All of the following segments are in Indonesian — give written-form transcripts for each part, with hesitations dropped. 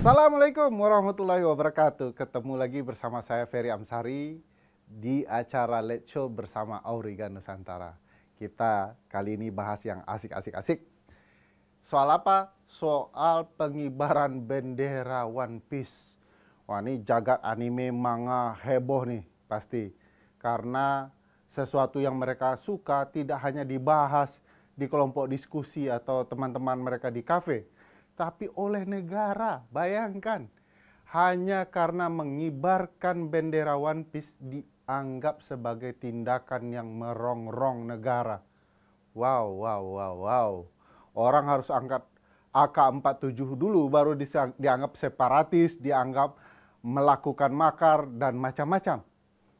Assalamualaikum warahmatullahi wabarakatuh. Ketemu lagi bersama saya Ferry Amsari di acara Late Show bersama Auriga Nusantara. Kita kali ini bahas yang asik. Soal apa? Soal pengibaran bendera One Piece. Wah, ini jagat anime manga heboh nih pasti. Karena sesuatu yang mereka suka tidak hanya dibahas di kelompok diskusi atau teman-teman mereka di kafe, tapi oleh negara. Bayangkan, hanya karena mengibarkan bendera One Piece dianggap sebagai tindakan yang merongrong negara. Wow. Orang harus angkat AK-47 dulu baru dianggap separatis, dianggap melakukan makar dan macam-macam.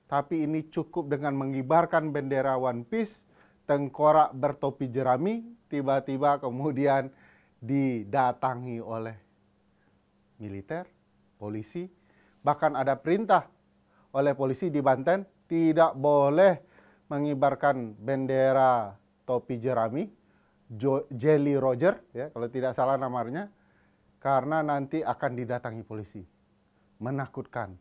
Tapi ini cukup dengan mengibarkan bendera One Piece, tengkorak bertopi jerami, tiba-tiba kemudian didatangi oleh militer, polisi, bahkan ada perintah oleh polisi di Banten tidak boleh mengibarkan bendera topi jerami, Jolly Roger, ya kalau tidak salah namanya, karena nanti akan didatangi polisi. Menakutkan.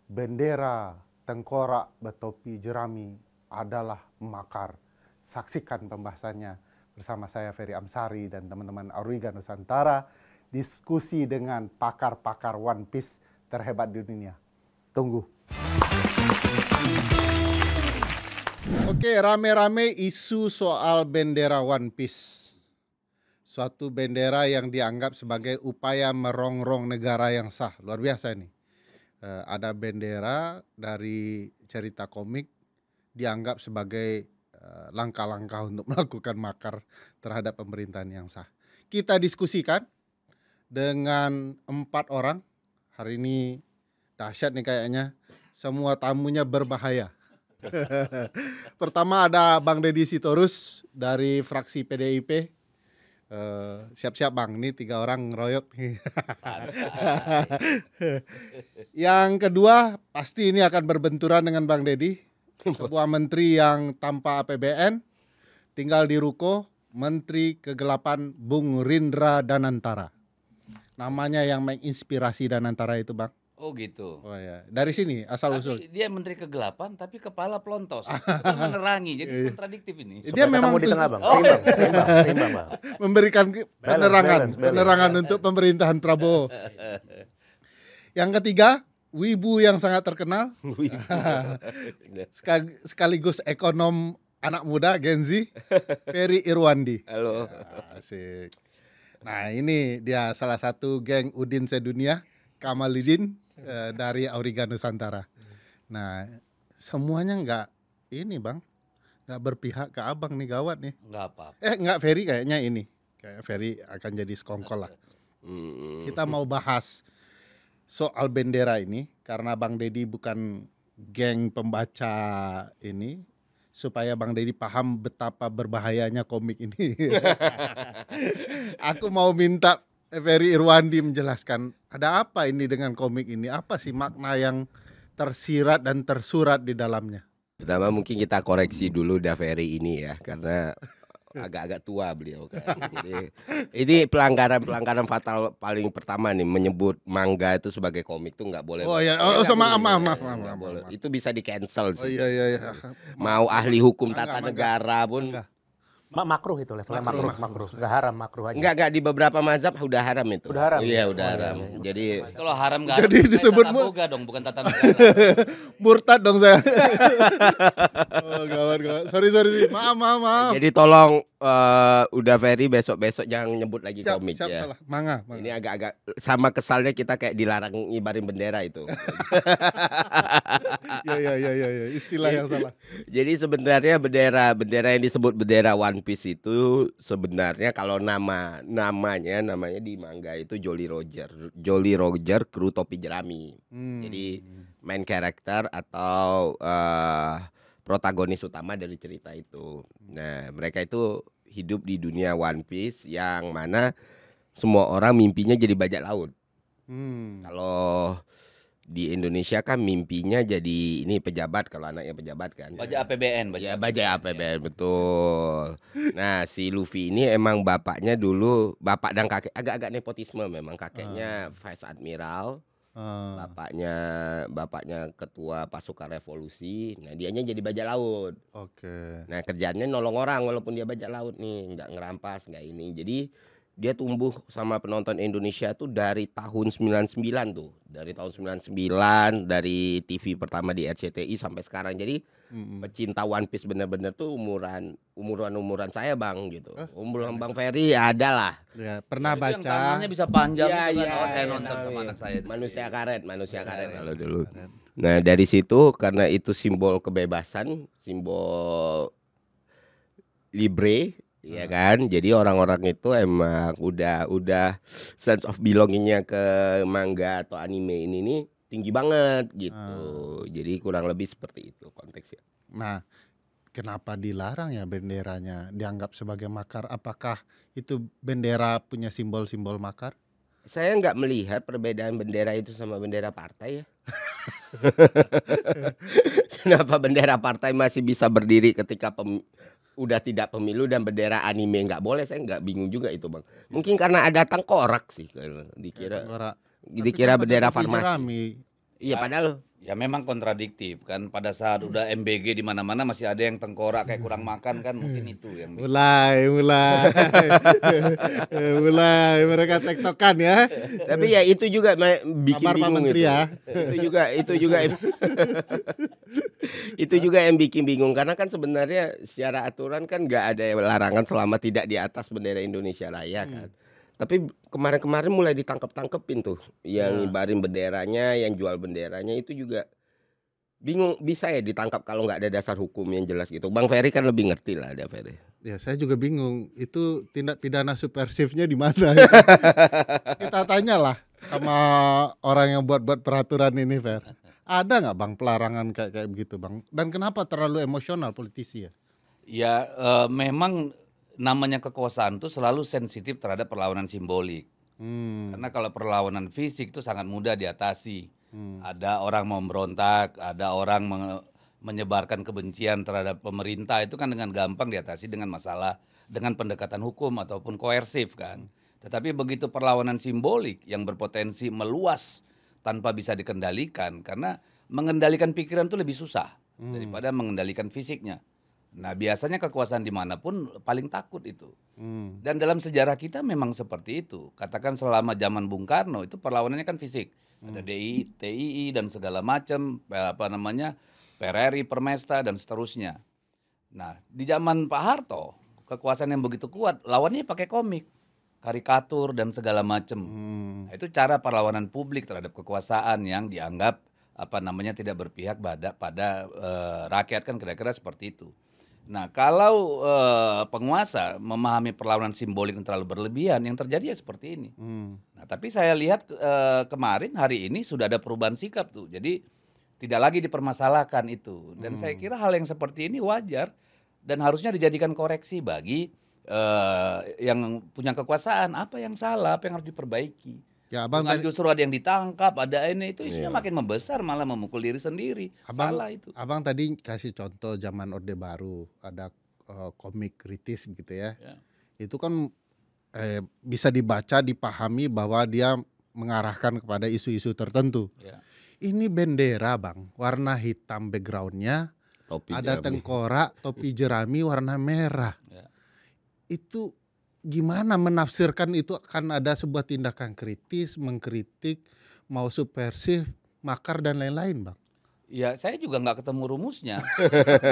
Bendera tengkorak bertopi jerami adalah makar. Saksikan pembahasannya bersama saya Ferry Amsari dan teman-teman Auriga Nusantara, diskusi dengan pakar-pakar One Piece terhebat di dunia. Tunggu. Oke, rame-rame isu soal bendera One Piece. Suatu bendera yang dianggap sebagai upaya merongrong negara yang sah. Luar biasa ini. Ada bendera dari cerita komik dianggap sebagai langkah-langkah untuk melakukan makar terhadap pemerintahan yang sah. Kita diskusikan dengan 4 orang. Hari ini dahsyat nih kayaknya. Semua tamunya berbahaya. Pertama ada Bang Deddy Sitorus dari fraksi PDIP. Siap-siap Bang, ini 3 orang ngeroyok. Yang kedua pasti ini akan berbenturan dengan Bang Deddy. Sebuah menteri yang tanpa APBN, tinggal di ruko, Menteri Kegelapan Bung Rindra Danantara. Namanya yang menginspirasi Danantara itu Bang. Oh gitu. Oh ya, dari sini asal usul. Dia menteri kegelapan tapi kepala pelontos. Itu menerangi, jadi kontradiktif ini. Dia memang di tengah Bang. Seimbang Bang. Memberikan penerangan balance. untuk pemerintahan Prabowo. Yang ketiga, wibu yang sangat terkenal, sekaligus ekonom anak muda Gen Z, Ferry Irwandi. Halo. Asik. Nah ini dia salah satu geng Udin Sedunia, Kamaludin dari Auriga Nusantara. Nah semuanya nggak berpihak ke abang nih, gawat nih. Nggak apa-apa. Nggak, Ferry kayaknya ini. Kayak Ferry akan jadi sekongkol lah. Kita mau bahas soal bendera ini karena Bang Deddy bukan geng pembaca ini, supaya Bang Deddy paham betapa berbahayanya komik ini. Aku mau minta Ferry Irwandi menjelaskan ada apa ini dengan komik ini, apa sih makna yang tersirat dan tersurat di dalamnya. Pertama mungkin kita koreksi dulu Ferry ini ya, karena agak-agak tua beliau kan. Jadi ini pelanggaran fatal paling pertama nih, menyebut manga itu sebagai komik tuh nggak boleh. Oh iya, nggak boleh. Itu bisa di cancel sih. Oh iya. Mau ahli hukum tata negara pun. Makruh itu levelnya makruh. Enggak haram, makruh aja. Enggak, di beberapa mazhab udah haram itu. Udah haram. Iya, udah haram. Jadi Kalau haram nggak Jadi disebut tata boga dong, bukan tata negara. murtad dong saya. Oh gawat. Sorry. Maaf. Jadi tolong udah Ferry besok jangan nyebut lagi komik ya. Salah. Manga. Ini agak-agak sama kesalnya kita kayak dilarang ngibarin bendera itu. Ya, istilah yang salah. Jadi sebenarnya bendera yang disebut bendera One Piece itu sebenarnya kalau namanya di manga itu Jolly Roger kru topi jerami. Jadi main karakter atau protagonis utama dari cerita itu. Nah, mereka itu hidup di dunia One Piece yang mana semua orang mimpinya jadi bajak laut. Kalau di Indonesia kan mimpinya jadi ini pejabat kalau anaknya pejabat kan. Bajak APBN, Ya bajak APBN betul. Nah si Luffy ini emang bapaknya dulu bapak dan kakek agak-agak nepotisme memang kakeknya Vice Admiral, bapaknya ketua pasukan revolusi. Nah dianya jadi bajak laut. Oke. Nah kerjaannya nolong orang walaupun dia bajak laut nih, nggak ngerampas nggak ini. Jadi dia tumbuh sama penonton Indonesia tuh dari tahun 99 tuh. Dari tahun 99 dari TV pertama di RCTI sampai sekarang. Jadi pecinta One Piece bener-bener tuh umuran saya Bang gitu. Umuran Bang Ferry ya ada lah. Ya, pernah Itu yang baca. tangannya bisa panjang Iya, itu kan. iya, Oh, saya iya, nonton sama namanya. anak saya. Manusia karet kalau dulu. Nah dari situ karena itu simbol kebebasan, simbol libre, ya kan. Jadi orang-orang itu emang udah sense of belongingnya ke manga atau anime ini nih tinggi banget gitu. Jadi kurang lebih seperti itu konteksnya. Nah, kenapa dilarang ya benderanya dianggap sebagai makar? Apakah itu bendera punya simbol-simbol makar? Saya nggak melihat perbedaan bendera itu sama bendera partai ya. Kenapa bendera partai masih bisa berdiri ketika udah tidak pemilu dan bendera anime nggak boleh? Saya nggak bingung juga itu Bang. Mungkin karena ada tengkorak sih dikira Tapi bendera kan pakai topi farmasi. jerami. Iya padahal Ya memang kontradiktif kan, pada saat udah MBG di mana-mana masih ada yang tengkorak kayak kurang makan kan, mungkin itu yang Mulai mulai mereka tektokan ya. tapi ya itu juga bikin Sabar, Pak bingung Menteri itu. ya. Itu juga yang bikin bingung karena kan sebenarnya secara aturan kan nggak ada larangan selama tidak di atas bendera Indonesia Raya kan. Tapi kemarin-kemarin mulai ditangkep-tangkepin tuh yang ngibarin benderanya, yang jual benderanya itu juga bingung bisa ya ditangkap kalau nggak ada dasar hukum yang jelas gitu. Bang Ferry kan lebih ngerti lah ada Ferry. Ya saya juga bingung itu tindak pidana subversifnya di mana. Kita tanyalah sama orang yang buat peraturan ini, Fer. Ada nggak Bang pelarangan kayak begitu Bang? Dan kenapa terlalu emosional politisi ya? ya memang namanya kekuasaan tuh selalu sensitif terhadap perlawanan simbolik. Karena kalau perlawanan fisik itu sangat mudah diatasi. Ada orang mau memberontak, ada orang menyebarkan kebencian terhadap pemerintah, itu kan dengan gampang diatasi dengan pendekatan hukum ataupun koersif kan. Tetapi begitu perlawanan simbolik yang berpotensi meluas tanpa bisa dikendalikan, karena mengendalikan pikiran itu lebih susah daripada mengendalikan fisiknya. Nah biasanya kekuasaan dimanapun paling takut itu. Dan dalam sejarah kita memang seperti itu. Katakan selama zaman Bung Karno itu perlawanannya kan fisik. Ada DI, TII dan segala macam, PRRI, Permesta dan seterusnya. Nah di zaman Pak Harto kekuasaan yang begitu kuat, lawannya pakai komik, karikatur dan segala macam. Nah, itu cara perlawanan publik terhadap kekuasaan yang dianggap tidak berpihak pada rakyat kan kira-kira seperti itu. Nah kalau penguasa memahami perlawanan simbolik yang terlalu berlebihan, yang terjadi ya seperti ini. Nah tapi saya lihat kemarin hari ini sudah ada perubahan sikap tuh, jadi tidak lagi dipermasalahkan itu. Dan saya kira hal yang seperti ini wajar dan harusnya dijadikan koreksi bagi yang punya kekuasaan. Apa yang salah, apa yang harus diperbaiki. Ya, Abang Bukan tadi, justru ada yang ditangkap, ada ini itu isunya makin membesar, malah memukul diri sendiri. Salah itu. Abang tadi kasih contoh zaman Orde Baru ada komik kritis gitu ya. Itu kan bisa dibaca, dipahami bahwa dia mengarahkan kepada isu-isu tertentu. Ya. Ini bendera Bang, warna hitam backgroundnya, ada tengkorak, topi jerami warna merah. Ya. Itu gimana menafsirkan itu akan ada sebuah tindakan kritis, mengkritik, mau subversif, makar dan lain-lain Bang? Ya saya juga nggak ketemu rumusnya.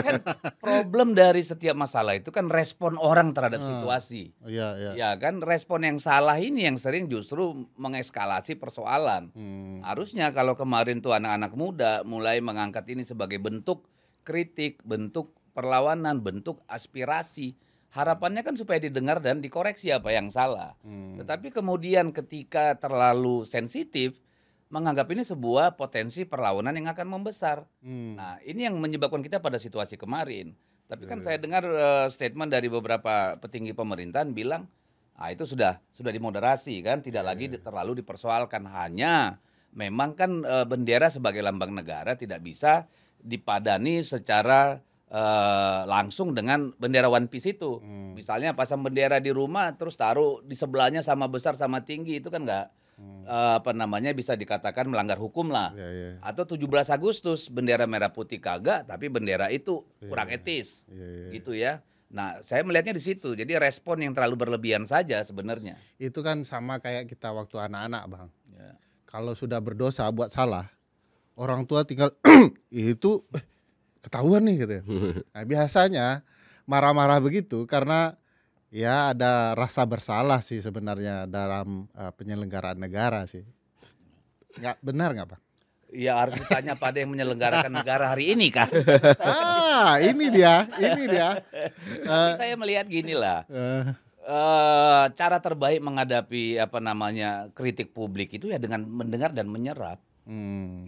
Kan problem dari setiap masalah itu kan respon orang terhadap situasi. Ya kan respon yang salah ini yang sering justru mengeskalasi persoalan. Harusnya kalau kemarin tuh anak-anak muda mulai mengangkat ini sebagai bentuk kritik, bentuk perlawanan, bentuk aspirasi. Harapannya kan supaya didengar dan dikoreksi apa yang salah. Tetapi kemudian ketika terlalu sensitif, menganggap ini sebuah potensi perlawanan yang akan membesar. Nah ini yang menyebabkan kita pada situasi kemarin. Tapi kan saya dengar statement dari beberapa petinggi pemerintahan bilang, itu sudah dimoderasi kan, tidak lagi terlalu dipersoalkan. Hanya memang kan bendera sebagai lambang negara tidak bisa dipadani secara langsung dengan bendera One Piece itu. Misalnya pasang bendera di rumah terus taruh di sebelahnya sama besar sama tinggi itu kan nggak bisa dikatakan melanggar hukum lah. Atau 17 Agustus bendera merah putih kagak tapi bendera itu kurang etis. Gitu ya. Nah, saya melihatnya di situ. Jadi respon yang terlalu berlebihan saja sebenarnya. Itu kan sama kayak kita waktu anak-anak, Bang. Ya. Kalau sudah berdosa buat salah, orang tua tinggal itu ketahuan nih gitu ya. Nah, biasanya marah-marah begitu karena ya ada rasa bersalah sih sebenarnya dalam penyelenggaraan negara sih. Nggak benar nggak, Pak? Ya harus ditanya pada yang menyelenggarakan negara hari ini kan. Ini dia. Tapi saya melihat gini lah. Cara terbaik menghadapi kritik publik itu ya dengan mendengar dan menyerap.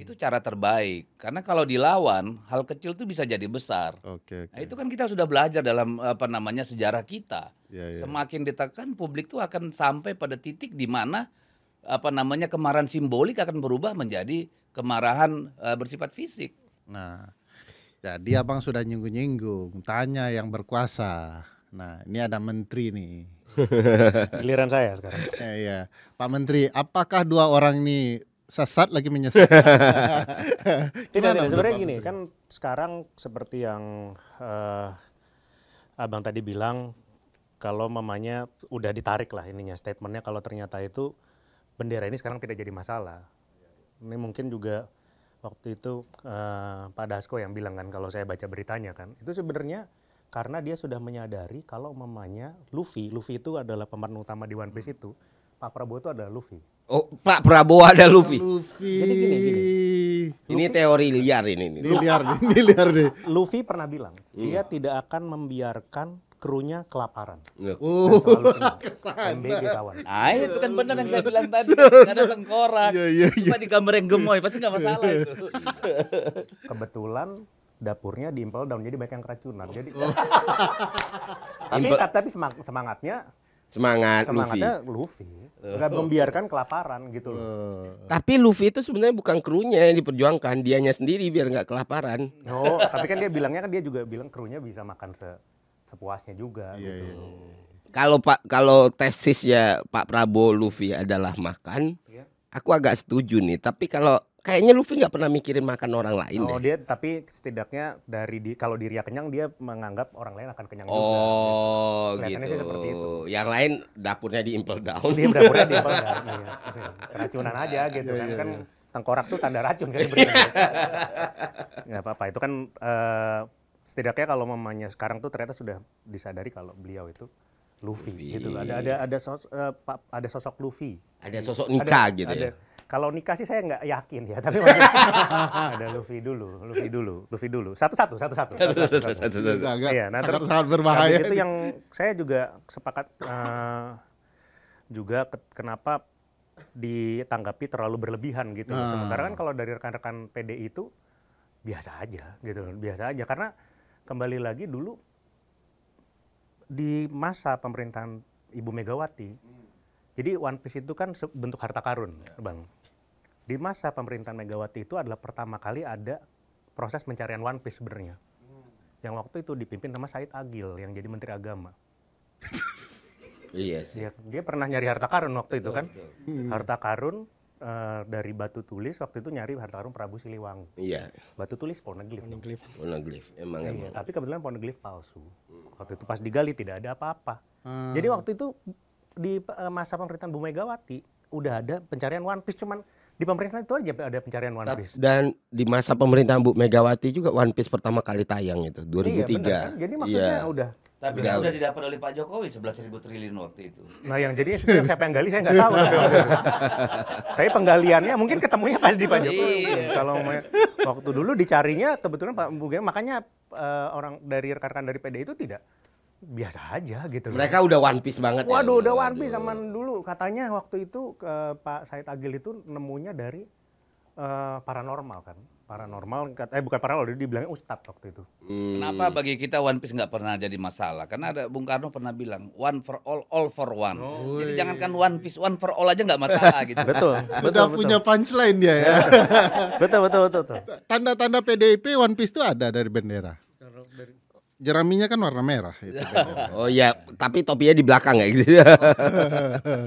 Itu cara terbaik. Karena kalau dilawan, hal kecil itu bisa jadi besar. Oke. Nah, itu kan kita sudah belajar dalam sejarah kita. Ya. Semakin ditekan, publik itu akan sampai pada titik di mana kemarahan simbolik akan berubah menjadi kemarahan bersifat fisik. Nah, jadi Abang sudah nyinggung-nyinggung, tanya yang berkuasa. Nah, ini ada menteri nih. Giliran saya sekarang. Iya, Pak Menteri, apakah dua orang ini sesat lagi menyesat? Tidak, sebenarnya gini, kan sekarang seperti yang Abang tadi bilang, kalau mamanya udah ditarik lah ininya statementnya, kalau ternyata itu bendera ini sekarang tidak jadi masalah. Ini mungkin juga waktu itu Pak Dasko yang bilang kan, kalau saya baca beritanya kan, itu sebenarnya karena dia sudah menyadari kalau mamanya Luffy itu adalah pemeran utama di One Piece itu, Pak Prabowo itu adalah Luffy. Oh, Pak Prabowo ada Luffy. Jadi gini. Ini teori liar ini. Ini liar deh. Luffy pernah bilang, dia tidak akan membiarkan krunya kelaparan. MBG kawan. Nah, itu kan benar yang saya bilang tadi. Gak ada tengkorak. Cuma di gambar yang gemoy, pasti gak masalah itu. Kebetulan dapurnya di Impel Down, jadi banyak yang keracunan. Jadi tapi semangatnya Luffy. Nggak membiarkan kelaparan gitu loh. Tapi Luffy itu sebenarnya bukan krunya yang diperjuangkan, dianya sendiri biar nggak kelaparan. Oh, tapi kan dia juga bilang krunya bisa makan sepuasnya juga gitu. Kalau tesisnya Pak Prabowo Luffy adalah makan, aku agak setuju nih. Tapi kalau kayaknya Luffy nggak pernah mikirin makan orang lain deh. Dia tapi setidaknya kalau dirinya kenyang dia menganggap orang lain akan kenyang juga. Oh Kelihatannya gitu. sih seperti itu. Yang lain dapurnya di Impel Down. Dia dapurnya di Impel Down. Keracunan aja gitu kan. Tengkorak tuh tanda racun kan. Nggak apa-apa. Itu kan setidaknya kalau mamanya sekarang tuh ternyata sudah disadari kalau beliau itu Luffy. Gitu. Ada sosok Luffy. Ada sosok Nika gitu ya. Kalau Nika sih saya nggak yakin ya, tapi ada Luffy dulu. Satu-satu. Iya, terus sangat berbahaya. Itu yang saya juga sepakat juga kenapa ditanggapi terlalu berlebihan gitu. Sementara kan kalau dari rekan-rekan PDI itu biasa aja gitu, karena kembali lagi dulu di masa pemerintahan Ibu Megawati. Jadi One Piece itu kan bentuk harta karun, Bang. Di masa pemerintahan Megawati itu adalah pertama kali ada proses pencarian One Piece sebenarnya. Yang waktu itu dipimpin sama Said Agil yang jadi Menteri Agama. Iya sih. Dia pernah nyari harta karun waktu itu kan. Harta karun dari batu tulis, waktu itu nyari harta karun Prabu Siliwangi. Iya. Batu tulis poneglyph. Emang. Tapi kebetulan poneglyph palsu. Waktu itu pas digali tidak ada apa-apa. Jadi waktu itu di masa pemerintahan Bu Megawati udah ada pencarian One Piece, cuman di pemerintahan itu aja ada pencarian One Piece. Dan di masa pemerintahan Bu Megawati juga One Piece pertama kali tayang itu 2003. Iya, bener, kan? Jadi maksudnya udah. Tapi kan udah didapat oleh Pak Jokowi 11.000 triliun waktu itu. Nah yang jadi siapa yang gali saya nggak tahu. Tapi penggaliannya mungkin ketemunya pas di Pak Jokowi. Kalau waktu dulu dicarinya kebetulan Pak Bugeng, makanya orang dari rekan-rekan dari PDI itu tidak biasa aja gitu. Mereka udah One Piece banget. Waduh, udah One Piece zaman dulu. Katanya waktu itu Pak Said Agil itu nemunya dari paranormal kan. paranormal, bukan paranormal, dia dibilangnya ustadz waktu itu. Kenapa bagi kita One Piece nggak pernah jadi masalah? Karena ada Bung Karno pernah bilang one for all for one. Jadi jangankan One Piece, one for all aja nggak masalah gitu. Betul. Udah punya punchline dia ya. betul. Tanda-tanda PDIP One Piece itu ada dari bendera. Jeraminya kan warna merah itu. Oh ya, tapi topinya di belakang ya gitu.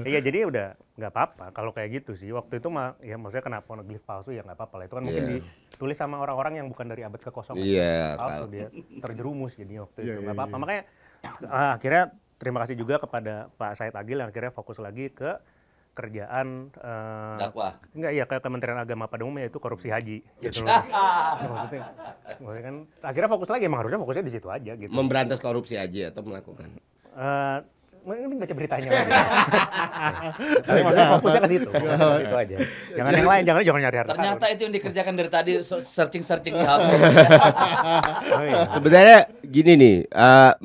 Iya, jadi udah nggak apa-apa kalau kayak gitu sih. Waktu itu ya maksudnya kena poneglyph palsu ya nggak apa-apa lah. Itu kan mungkin ditulis sama orang-orang yang bukan dari abad ke-0. Iya, palsu dia terjerumus jadi waktu itu nggak apa-apa. Makanya akhirnya terima kasih juga kepada Pak Said Agil yang akhirnya fokus lagi ke kerjaan Dakwah. enggak ya ke Kementerian Agama pada umumnya itu korupsi haji gitu loh. maksudnya kan akhirnya fokus lagi, emang harusnya fokusnya di situ aja gitu. Memberantas korupsi aja atau melakukan? Ini baca beritanya aja. Tapi maksudnya fokusnya ke situ aja. Jangan yang lain, jangan nyari harta. Ternyata itu yang dikerjakan dari tadi searching di HP. Oh, iya. Sebenarnya gini nih,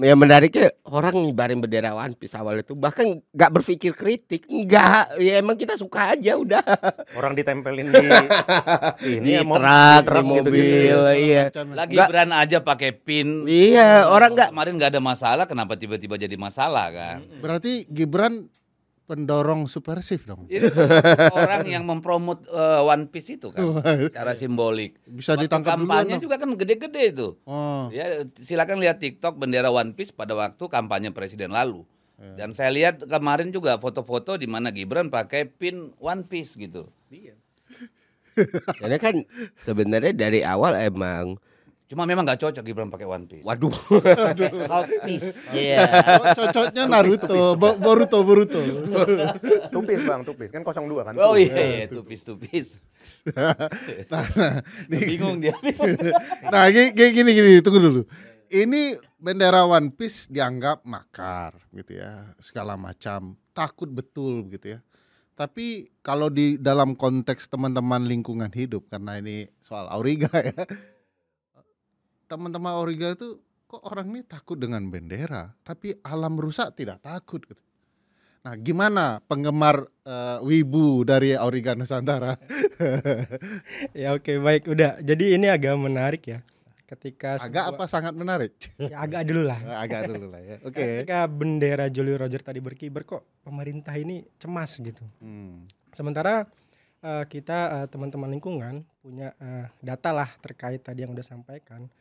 yang menariknya orang ngibarin bendera One Piece awal itu bahkan nggak berpikir kritik, nggak, ya emang kita suka aja udah. Orang ditempelin di Di ya, truk, di gitu-gitu. mobil, iya. Lagi Gibran aja pakai pin. Iya, orang nggak. Kemarin nggak ada masalah, kenapa tiba-tiba jadi masalah kan? Berarti Gibran pendorong subversif dong. Ini orang yang mempromot One Piece itu kan, secara simbolik. Bisa Waktu ditangkap duluan kampanye dong. juga kan gede-gede itu. Oh. Ya, silakan lihat TikTok bendera One Piece pada waktu kampanye presiden lalu. Dan saya lihat kemarin juga foto-foto di mana Gibran pakai pin One Piece gitu. Karena kan sebenarnya dari awal emang, Cuma memang nggak cocok Gibran pakai One Piece. waduh. Iya. Oh, cocoknya Naruto, Boruto. Tupis bang, tupis kan 02 kan. Oh iya, tupis. Nah, Bingung dia. nah gini, tunggu dulu. Ini bendera One Piece dianggap makar gitu ya, segala macam, takut betul gitu ya. Tapi kalau di dalam konteks teman-teman lingkungan hidup, karena ini soal Auriga ya, teman-teman Auriga itu kok orang ini takut dengan bendera, tapi alam rusak tidak takut gitu. Nah, gimana penggemar wibu dari Auriga Nusantara? Ya oke, baik, udah. Jadi ini agak menarik ya. Ketika Agak apa sangat menarik? ya, agak dulu lah. Agak dulu lah ya. Oke. Ketika bendera Jolly Roger tadi berkibar, kok pemerintah ini cemas gitu. Sementara kita teman-teman lingkungan punya data lah terkait tadi yang udah sampaikan.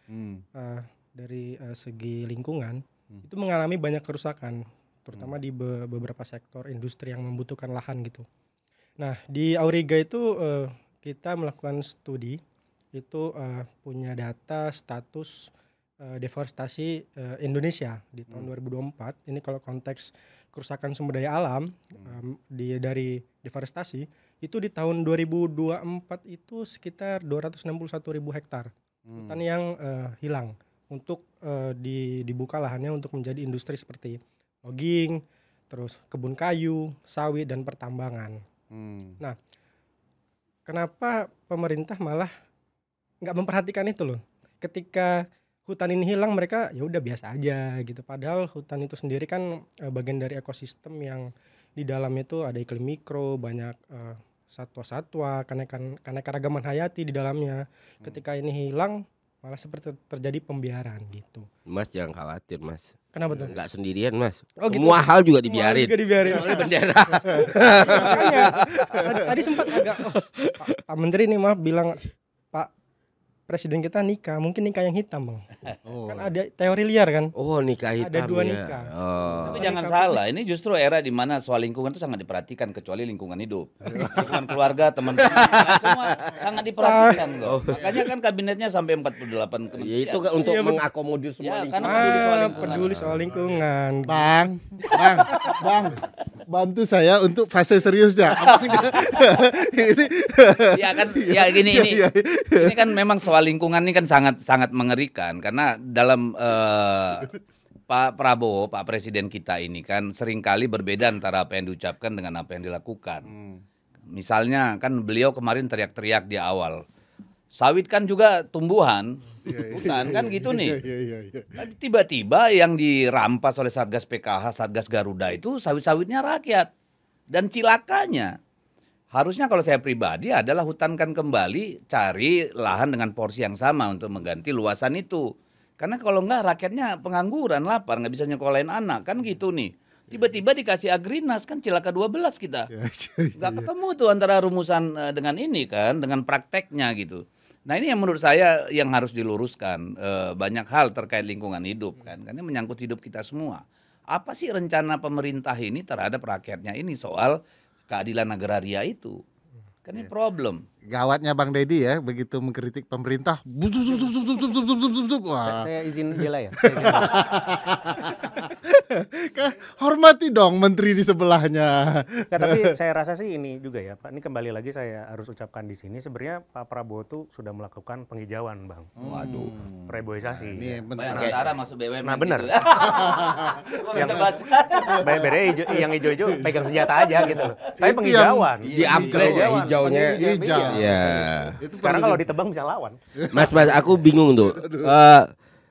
Dari segi lingkungan itu mengalami banyak kerusakan, terutama di beberapa sektor industri yang membutuhkan lahan gitu. Nah, di Auriga itu kita melakukan studi itu punya data status deforestasi Indonesia di tahun 2024. Ini kalau konteks kerusakan sumber daya alam dari deforestasi itu di tahun 2024 itu sekitar 261.000 hektar hutan yang hilang untuk dibuka lahannya untuk menjadi industri seperti logging, terus kebun kayu, sawit dan pertambangan. Nah, kenapa pemerintah malah nggak memperhatikan itu loh? Ketika hutan ini hilang mereka ya udah biasa aja gitu. Padahal hutan itu sendiri kan bagian dari ekosistem yang di dalamnya itu ada iklim mikro, banyak satwa-satwa, keanekaragaman hayati di dalamnya. Ketika ini hilang malah seperti terjadi pembiaran gitu. Mas jangan khawatir mas. Kenapa tuh? Nggak sendirian mas. Oh, gitu. Semua hal juga Semua dibiarin. juga dibiarin. Oleh bendera. Makanya tadi sempat agak Pak Menteri nih maaf bilang Pak Presiden kita nikah, mungkin nikah yang hitam bang. Kan ada teori liar kan. Oh nikah hitam. Ada dua ya. nikah. Oh. Tapi jangan salah, ini justru era di mana soal lingkungan itu sangat diperhatikan, kecuali lingkungan hidup. Lingkungan keluarga, teman-teman, semua sangat diperhatikan loh. Makanya kan kabinetnya sampai 48 kementerian. Ya itu kan untuk mengakomodir semua Ya, karena lingkungan. Peduli soal lingkungan. Bang, bantu saya untuk fase seriusnya. Ini Ya kan, ya gini ini kan memang soal lingkungan ini kan sangat mengerikan karena dalam Pak Prabowo, Pak Presiden kita ini kan seringkali berbeda antara apa yang diucapkan dengan apa yang dilakukan. Misalnya kan beliau kemarin teriak-teriak di awal, sawit kan juga tumbuhan, hutan kan gitu nih. Tapi tiba-tiba yang dirampas oleh Satgas PKH, Satgas Garuda itu sawit-sawitnya rakyat. Dan cilakanya Harusnya kalau saya pribadi adalah hutankan kembali, cari lahan dengan porsi yang sama untuk mengganti luasan itu. Karena kalau enggak rakyatnya pengangguran, lapar, nggak bisa nyekolahin anak, kan gitu nih. Tiba-tiba dikasih Agrinas, kan cilaka 12 kita. Nggak ketemu tuh antara rumusan dengan ini kan, dengan prakteknya gitu. Nah ini yang menurut saya yang harus diluruskan. Banyak hal terkait lingkungan hidup kan, karena menyangkut hidup kita semua. Apa sih rencana pemerintah ini terhadap rakyatnya ini soal keadilan agraria itu? Kan ini problem. Gawatnya Bang Deddy ya, begitu mengkritik pemerintah. Wah. Saya izin jela ya. Hormati dong menteri di sebelahnya. Nah, tapi saya rasa sih ini juga ya Pak, ini kembali lagi saya harus ucapkan di sini, sebenarnya Pak Prabowo tuh sudah melakukan penghijauan Bang. Waduh. Reboisasi. Ini Bayangkara masuk BUMN. Nah benar. Gitu. Gua bisa baca. Beda yang hijau-hijau pegang senjata aja gitu loh. Tapi Itu penghijauan. Di-upgrade ya hijaunya. hijau. Iya. Itu Sekarang perlu kalau ditebang bisa lawan. Mas, aku bingung tuh.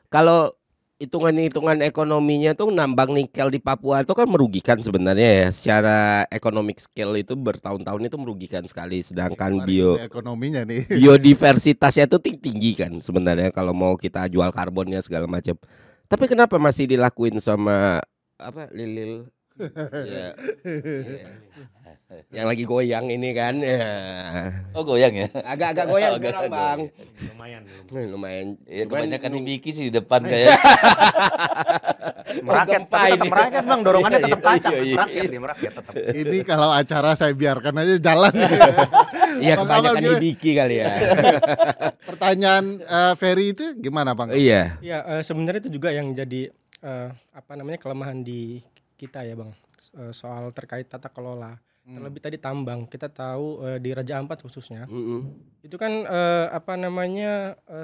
Kalau hitungan ekonominya tuh nambang nikel di Papua itu kan merugikan sebenarnya ya. Secara economic scale itu bertahun-tahun itu merugikan sekali. Sedangkan ekonominya nih. biodiversitasnya itu tinggi kan sebenarnya kalau mau kita jual karbonnya segala macam. Tapi kenapa masih dilakuin sama apa lilil? Ya. Yang lagi goyang ini kan ya. Oh goyang ya? Agak-agak goyang sekarang Bang. Lumayan. Ya, kebanyakan di Biki sih di depan kayak. Merakyat, gempa tapi tetap ini. merakyat Bang, dorongannya tetap Iya, kacang. iya, Merakyat dia, merakyat tetap. Ini kalau acara saya biarkan aja jalan. Iya Bang kebanyakan Amal, di Biki kali ya. Pertanyaan Ferry itu gimana Bang? Iya. Ya sebenarnya itu juga yang jadi kelemahan di kita ya Bang, soal terkait tata kelola. Terlebih tadi tambang, kita tahu di Raja Ampat khususnya, itu kan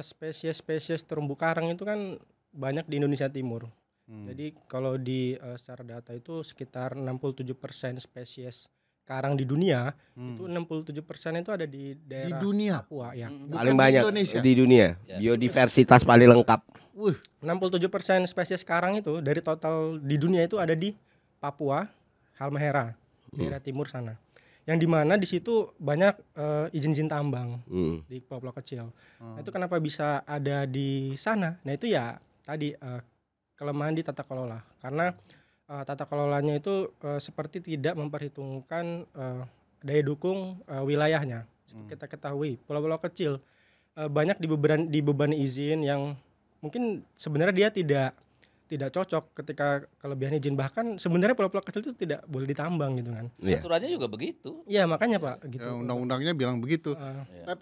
spesies-spesies terumbu karang itu kan banyak di Indonesia Timur. Jadi kalau di secara data itu sekitar 67% spesies karang di dunia, itu 67% itu ada di daerah dunia? Papua ya. Paling di banyak Indonesia? di dunia. Biodiversitas paling lengkap. 67% spesies karang itu dari total di dunia itu ada di Papua, Halmahera, daerah timur sana. Yang dimana di situ banyak izin-izin tambang di pulau-pulau kecil. Nah, itu kenapa bisa ada di sana? Nah itu ya tadi kelemahan di tata kelola. Karena tata kelolanya itu seperti tidak memperhitungkan daya dukung wilayahnya. Seperti kita ketahui, pulau-pulau kecil banyak dibebani izin yang mungkin sebenarnya dia tidak cocok ketika kelebihan izin, bahkan sebenarnya pulau-pulau kecil itu tidak boleh ditambang gitu kan. Aturannya juga begitu. Iya makanya Pak gitu. Ya, undang-undangnya bilang begitu.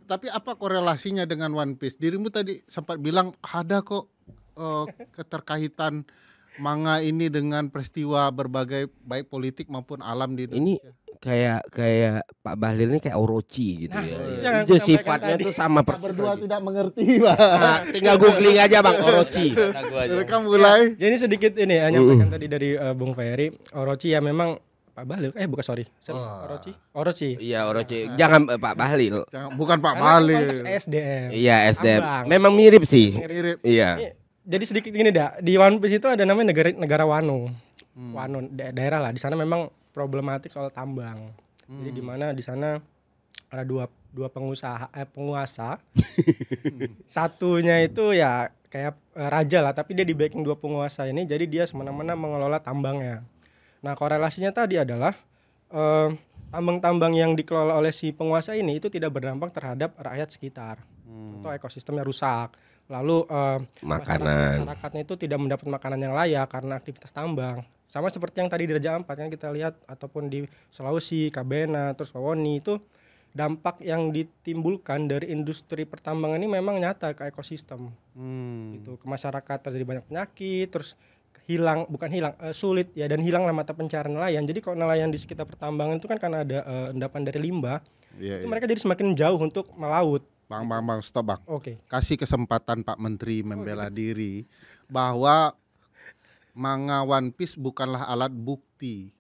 Tapi apa korelasinya dengan One Piece? Dirimu tadi sempat bilang ada kok keterkaitan manga ini dengan peristiwa berbagai baik politik maupun alam di Ini Indonesia. kayak Pak Bahlil ini kayak Orochi gitu ya. yang aku Itu sampaikan sifatnya tadi. tuh sama Kita persis. berdua lagi. tidak mengerti, Pak. Nah, tinggal googling aja Bang Orochi. Mereka mulai Jadi sedikit ini nyampaikan tadi dari Bung Ferry, Orochi ya memang Pak Bahlil, bukan sorry, Orochi. Iya Orochi. Jangan Pak Bahlil. bukan Pak Karena Bahlil. konteks SDM. Iya SDM. Tambang. Memang mirip sih. Mirip. Iya. Jadi sedikit gini di One Piece itu ada namanya negara Wano. Wano daerah lah di sana memang problematik soal tambang. Jadi di mana di sana ada dua penguasa. Satunya itu ya kayak raja lah, tapi dia di backing dua penguasa ini, jadi dia semena-mena mengelola tambangnya. Nah, korelasinya tadi adalah tambang-tambang yang dikelola oleh si penguasa ini itu tidak berdampak terhadap rakyat sekitar. Contoh ekosistemnya rusak. Lalu masyarakatnya itu tidak mendapat makanan yang layak karena aktivitas tambang. Sama seperti yang tadi di Raja Ampat yang kita lihat, ataupun di Sulawesi, Kabena, terus Wawoni, itu dampak yang ditimbulkan dari industri pertambangan ini memang nyata ke ekosistem. Gitu, ke masyarakat terjadi banyak penyakit, terus sulit ya, dan hilanglah mata pencarian nelayan. Jadi kalau nelayan di sekitar pertambangan itu kan karena ada endapan dari limbah, itu mereka jadi semakin jauh untuk melaut. Bang, stop Bang. Oke. Kasih kesempatan Pak Menteri membela diri bahwa manga One Piece bukanlah alat bukti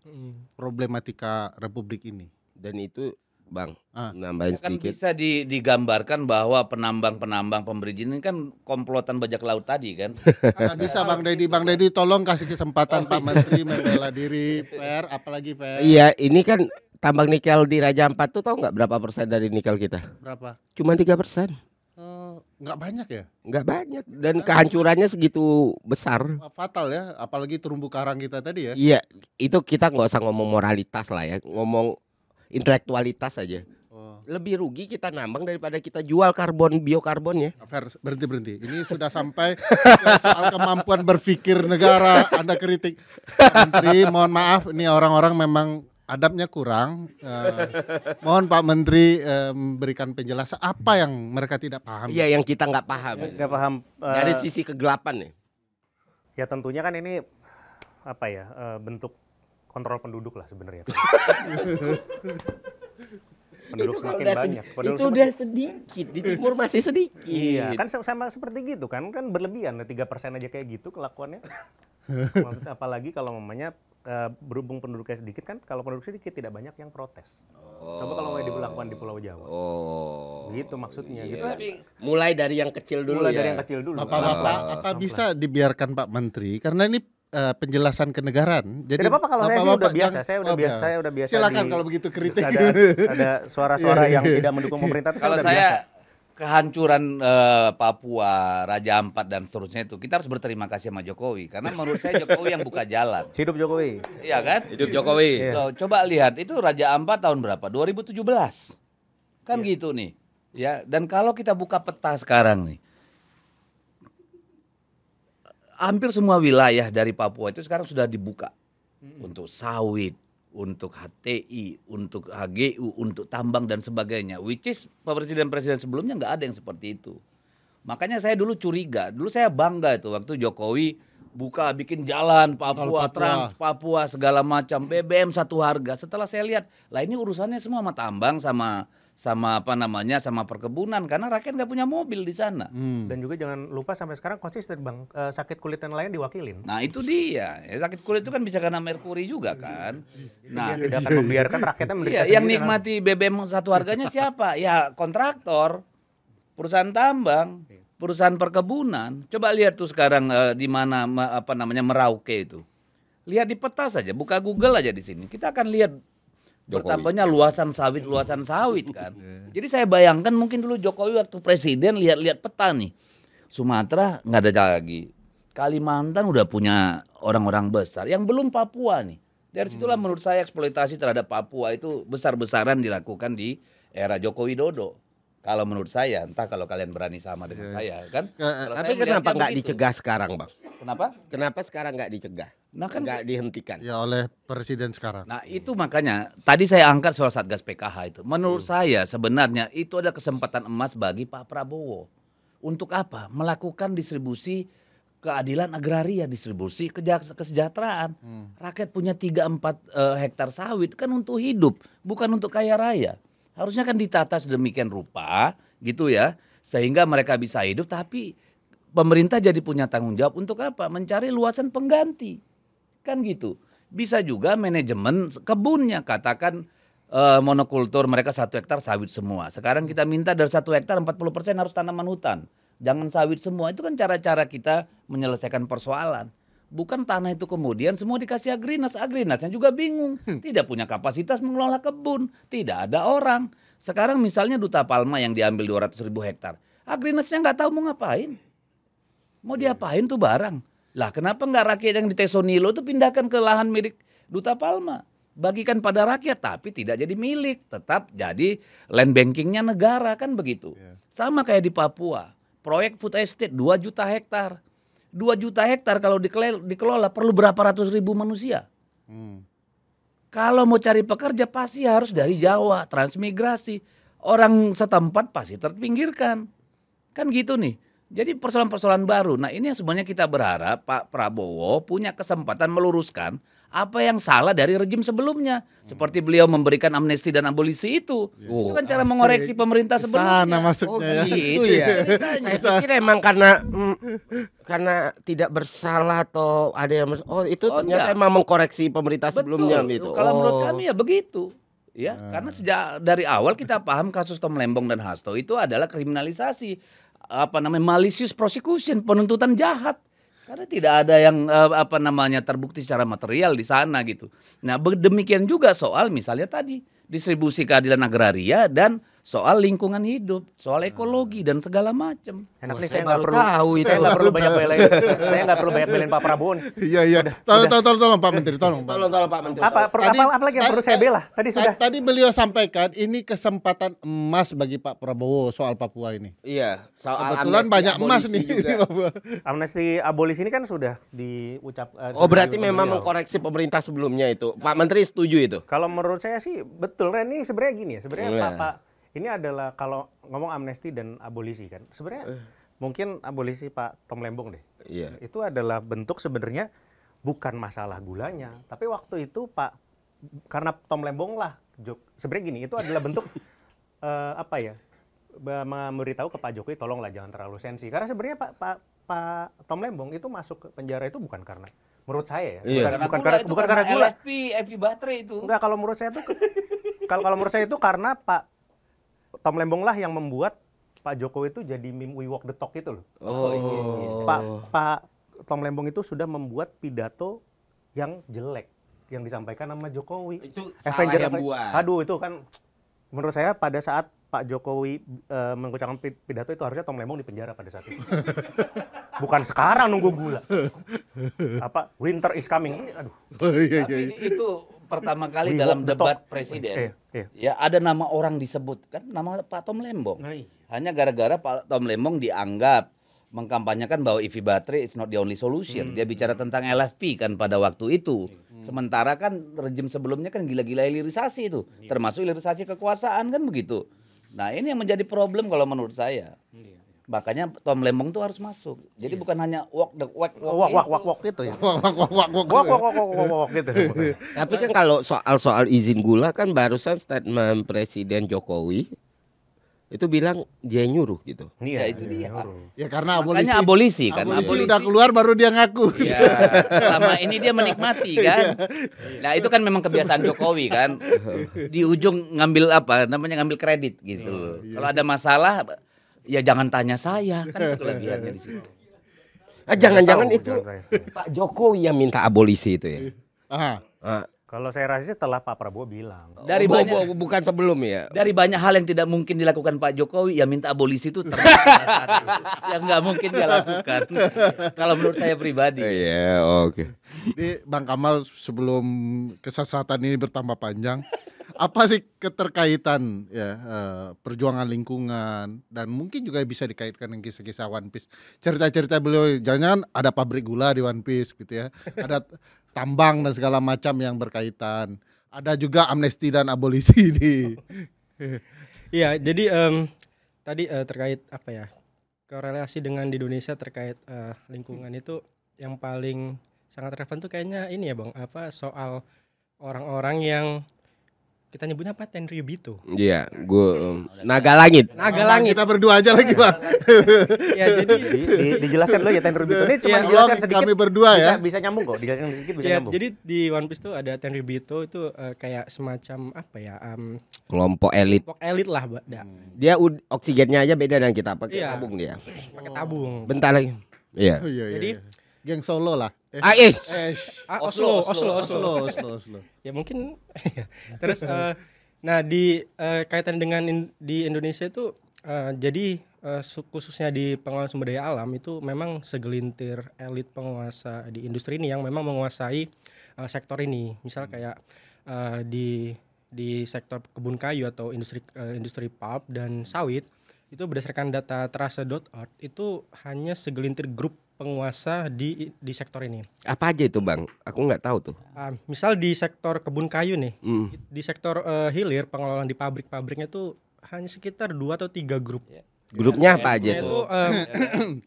problematika Republik ini. Dan itu Bang, nambahin Kan sedikit. bisa digambarkan bahwa penambang berizin ini kan komplotan bajak laut tadi kan. Bisa Bang Deddy tolong kasih kesempatan Pak Menteri membela diri, fair, apalagi fair. Iya, ini kan tambang nikel di Raja Ampat tuh tahu nggak berapa persen dari nikel kita? Berapa? Cuma 3%. Nggak banyak ya? Nggak banyak dan kehancurannya segitu besar. Fatal ya, apalagi terumbu karang kita tadi ya. Iya, itu kita nggak usah ngomong moralitas lah ya, ngomong intelektualitas aja. Lebih rugi kita nambang daripada kita jual biokarbonnya. Berhenti. Ini sudah sampai ke soal kemampuan berpikir negara. Anda kritik Pak Menteri, mohon maaf, ini orang-orang memang adabnya kurang. Mohon Pak Menteri memberikan penjelasan apa yang mereka tidak paham. Iya, yang kita nggak paham. Nggak paham. Dari sisi kegelapan nih. Ya tentunya kan ini apa ya, bentuk kontrol penduduk lah sebenarnya. Penduduk semakin banyak. Itu udah sedikit, di timur masih sedikit. Iya, kan sama seperti gitu kan berlebihan 3% aja kayak gitu kelakuannya. Maksudnya apalagi kalau mamanya berhubung penduduknya sedikit kan, kalau penduduk sedikit tidak banyak yang protes. Coba kalau mau dilakukan di Pulau Jawa. Gitu maksudnya gitu. Mulai dari yang kecil dulu dari yang kecil dulu. Bapak-bapak, apa bisa dibiarkan Pak Menteri? Karena ini penjelasan kenegaraan. Jadi tidak apa-apa kalau saya sih udah biasa. Saya udah biasa. Silakan kalau begitu kritik. Ada suara-suara yang tidak mendukung pemerintah itu Kalau udah saya biasa. kehancuran Papua, Raja Ampat dan seterusnya itu kita harus berterima kasih sama Jokowi karena menurut saya Jokowi yang buka jalan. Hidup Jokowi. Iya kan? Hidup Jokowi. Loh, coba lihat itu Raja Ampat tahun berapa? 2017. Kan gitu nih. Ya, dan kalau kita buka peta sekarang nih. Hampir semua wilayah dari Papua itu sekarang sudah dibuka untuk sawit, untuk HTI, untuk HGU, untuk tambang dan sebagainya. Which is presiden-presiden sebelumnya nggak ada yang seperti itu. Makanya saya dulu curiga, dulu saya bangga itu waktu Jokowi buka bikin jalan Papua, Trans Papua segala macam, BBM satu harga. Setelah saya lihat, lah ini urusannya semua sama tambang, sama apa namanya, sama perkebunan karena rakyat nggak punya mobil di sana. Dan juga jangan lupa sampai sekarang konsisten Bang, sakit kulit dan lain diwakilin. Nah itu dia, sakit kulit itu kan bisa karena merkuri juga kan. Nah Tidak akan membiarkan rakyatnya menderita. yang nikmati BBM satu harganya siapa? Ya kontraktor, perusahaan tambang, perusahaan perkebunan. Coba lihat tuh sekarang di mana Merauke itu. Lihat di peta saja, buka Google aja di sini. Kita akan lihat bertambahnya luasan sawit kan. Jadi saya bayangkan mungkin dulu Jokowi waktu presiden lihat-lihat peta nih. Sumatera nggak ada lagi. Kalimantan udah punya orang-orang besar. Yang belum Papua nih. Dari situlah menurut saya eksploitasi terhadap Papua itu besar-besaran dilakukan di era Joko Widodo. Kalau menurut saya, entah kalau kalian berani sama dengan saya kan. Tapi kenapa nggak dicegah sekarang, Bang? Kenapa? Kenapa sekarang nggak dicegah? Nah kan Nggak dihentikan? Ya oleh presiden sekarang. Nah itu makanya tadi saya angkat soal Satgas PKH itu. Menurut saya sebenarnya itu ada kesempatan emas bagi Pak Prabowo. Untuk apa? Melakukan distribusi keadilan agraria, distribusi kesejahteraan. Rakyat punya 3-4 hektar sawit kan untuk hidup, bukan untuk kaya raya. Harusnya kan ditata sedemikian rupa gitu ya. Sehingga mereka bisa hidup tapi pemerintah jadi punya tanggung jawab untuk apa? Mencari luasan pengganti. Kan gitu. Bisa juga manajemen kebunnya, katakan monokultur mereka 1 hektar sawit semua. Sekarang kita minta dari 1 hektar 40% harus tanaman hutan. Jangan sawit semua. Itu kan cara-cara kita menyelesaikan persoalan. Bukan tanah itu kemudian semua dikasih Agrinasnya juga bingung. Tidak punya kapasitas mengelola kebun. Tidak ada orang. Sekarang misalnya Duta Palma yang diambil 200.000 hektar. Agrinasnya nggak tahu mau ngapain. Mau diapain tuh barang. Lah kenapa nggak rakyat yang di Tesonilo itu pindahkan ke lahan milik Duta Palma? Bagikan pada rakyat tapi tidak jadi milik. Tetap jadi land bankingnya negara kan begitu. Sama kayak di Papua. Proyek food estate 2 juta hektar. 2 juta hektar kalau dikelola perlu berapa ratus ribu manusia. Kalau mau cari pekerja pasti harus dari Jawa, transmigrasi. Orang setempat pasti terpinggirkan. Kan gitu nih. Jadi persoalan-persoalan baru. Nah ini yang sebenarnya kita berharap Pak Prabowo punya kesempatan meluruskan apa yang salah dari rejim sebelumnya. Seperti beliau memberikan amnesti dan abolisi itu. Itu kan cara mengoreksi pemerintah sebelumnya. Sana masuknya Gitu ya. Saya pikir emang karena tidak bersalah atau ada yang itu ternyata enggak. emang mengkoreksi pemerintah sebelumnya gitu. Kalau menurut kami ya begitu. Ya, karena sejak dari awal kita paham kasus Tom Lembong dan Hasto itu adalah kriminalisasi malicious prosecution, penuntutan jahat. Karena tidak ada yang terbukti secara material di sana gitu. Nah, demikian juga soal misalnya tadi distribusi keadilan agraria dan soal lingkungan hidup, soal ekologi dan segala macam. Enak Wah, nih, saya saya nggak baru perlu tahu itu. saya nggak perlu banyak belain. Saya nggak perlu banyak belain Pak Prabowo nih. Iya. Tolong Pak Menteri, tolong Pak. Tolong Pak Menteri. Apa lagi yang perlu saya bela? Tadi sudah. Tadi beliau sampaikan ini kesempatan emas bagi Pak Prabowo soal Papua ini. Iya, soal Kebetulan amnesti banyak emas abolisi nih juga. di Papua. Amnesti abolisi ini kan sudah diucap. Oh, berarti sudah memang beliau. mengkoreksi pemerintah sebelumnya itu. Pak Menteri setuju itu? Kalau menurut saya sih betul. Ren, ini sebenarnya gini ya. Sebenarnya Iya. Pak ini adalah kalau ngomong amnesti dan abolisi kan. Sebenarnya mungkin abolisi Pak Tom Lembong deh. Iya. Itu adalah bentuk sebenarnya bukan masalah gulanya, tapi waktu itu karena Tom Lembong lah sebenarnya gini, itu adalah bentuk memberitahu ke Pak Jokowi tolonglah jangan terlalu sensi. Karena sebenarnya Pak Tom Lembong itu masuk ke penjara itu bukan karena menurut saya ya. Iya. Bukan karena gula. LFP baterai itu. Enggak, kalau menurut saya itu kalau menurut saya itu karena Pak Tom Lembong lah yang membuat Pak Jokowi itu jadi meme we walk the talk itu loh. Oh iya. Pak Tom Lembong itu sudah membuat pidato yang jelek yang disampaikan sama Jokowi. Itu salah yang buat. Aduh, itu kan menurut saya pada saat Pak Jokowi mengucapkan pidato itu harusnya Tom Lembong dipenjara pada saat itu. Bukan sekarang nunggu gula. Winter is coming. Aduh. Tapi itu pertama kali We dalam walk the debat talk. presiden. Iya. Ya ada nama orang disebut kan nama Pak Tom Lembong. Hanya gara-gara Pak Tom Lembong dianggap mengkampanyekan bahwa EV baterai is not the only solution. Dia bicara tentang LFP kan pada waktu itu. Sementara kan rejim sebelumnya kan gila-gila hilirisasi itu, termasuk hilirisasi kekuasaan kan begitu. Nah, ini yang menjadi problem kalau menurut saya. Makanya Tom Lembong tuh harus masuk. Jadi bukan hanya walk Gitu ya. Wak. Gitu. Tapi kan kalau soal izin gula kan barusan statement Presiden Jokowi itu bilang dia nyuruh gitu. Iya, itu dia. Ya karena Makanya abolisi kan. Abolisi udah keluar baru dia ngaku. Ya, selama ini dia menikmati kan. Nah, itu kan memang kebiasaan Jokowi kan. Di ujung ngambil kredit gitu loh. Kalau ada masalah ya jangan tanya saya, kan itu kelebihannya di situ. Jangan-jangan Tahu, itu jangan saya. Pak Jokowi yang minta abolisi itu ya. Aha. Kalau saya rasa setelah Pak Prabowo bilang. Bukan sebelum ya. Dari banyak hal yang tidak mungkin dilakukan Pak Jokowi, ya minta abolisi itu termasuk salah satu yang nggak mungkin dia lakukan. Kalau menurut saya pribadi. Iya, oke. Jadi Bang Kamal, sebelum kesesatan ini bertambah panjang, apa sih keterkaitan ya perjuangan lingkungan dan mungkin juga bisa dikaitkan dengan kisah-kisah One Piece. Cerita-cerita beliau, jangan ada pabrik gula di One Piece gitu ya. Ada tambang dan segala macam yang berkaitan. Ada juga amnesti dan abolisi di. Iya, jadi tadi terkait korelasi dengan di Indonesia terkait lingkungan itu yang paling sangat relevan tuh kayaknya ini ya Bang, soal orang-orang yang kita nyebutnya Tenryubito. Iya, naga langit. Naga langit. Kita berdua aja lagi Bang. Ya, jadi Dijelaskan dulu ya Tenryubito ini cuma Iya, dijelaskan sedikit. kami berdua ya. Bisa nyambung kok, dijelaskan sedikit bisa ya, nyambung. jadi di One Piece tuh ada Tenryubito itu kayak semacam Kelompok elit. kelompok elit lah, Mbak. Dia oksigennya aja beda dengan kita, pakai Iya. tabung dia. Pakai tabung. Bentar lagi. Iya. Oh, iya. Jadi geng Solo lah. Oslo. Oslo. Ya mungkin terus nah di kaitan dengan di Indonesia itu jadi khususnya di pengelolaan sumber daya alam itu memang segelintir elit penguasa di industri ini yang memang menguasai sektor ini. Misal kayak di sektor kebun kayu atau industri pulp dan sawit itu berdasarkan data trase.org itu hanya segelintir grup penguasa di sektor ini. Apa aja itu Bang? Aku nggak tahu tuh. Misal di sektor kebun kayu nih, di sektor hilir pengelolaan di pabrik-pabriknya tuh hanya sekitar 2 atau 3 grup. Grupnya apa aja Itu tuh?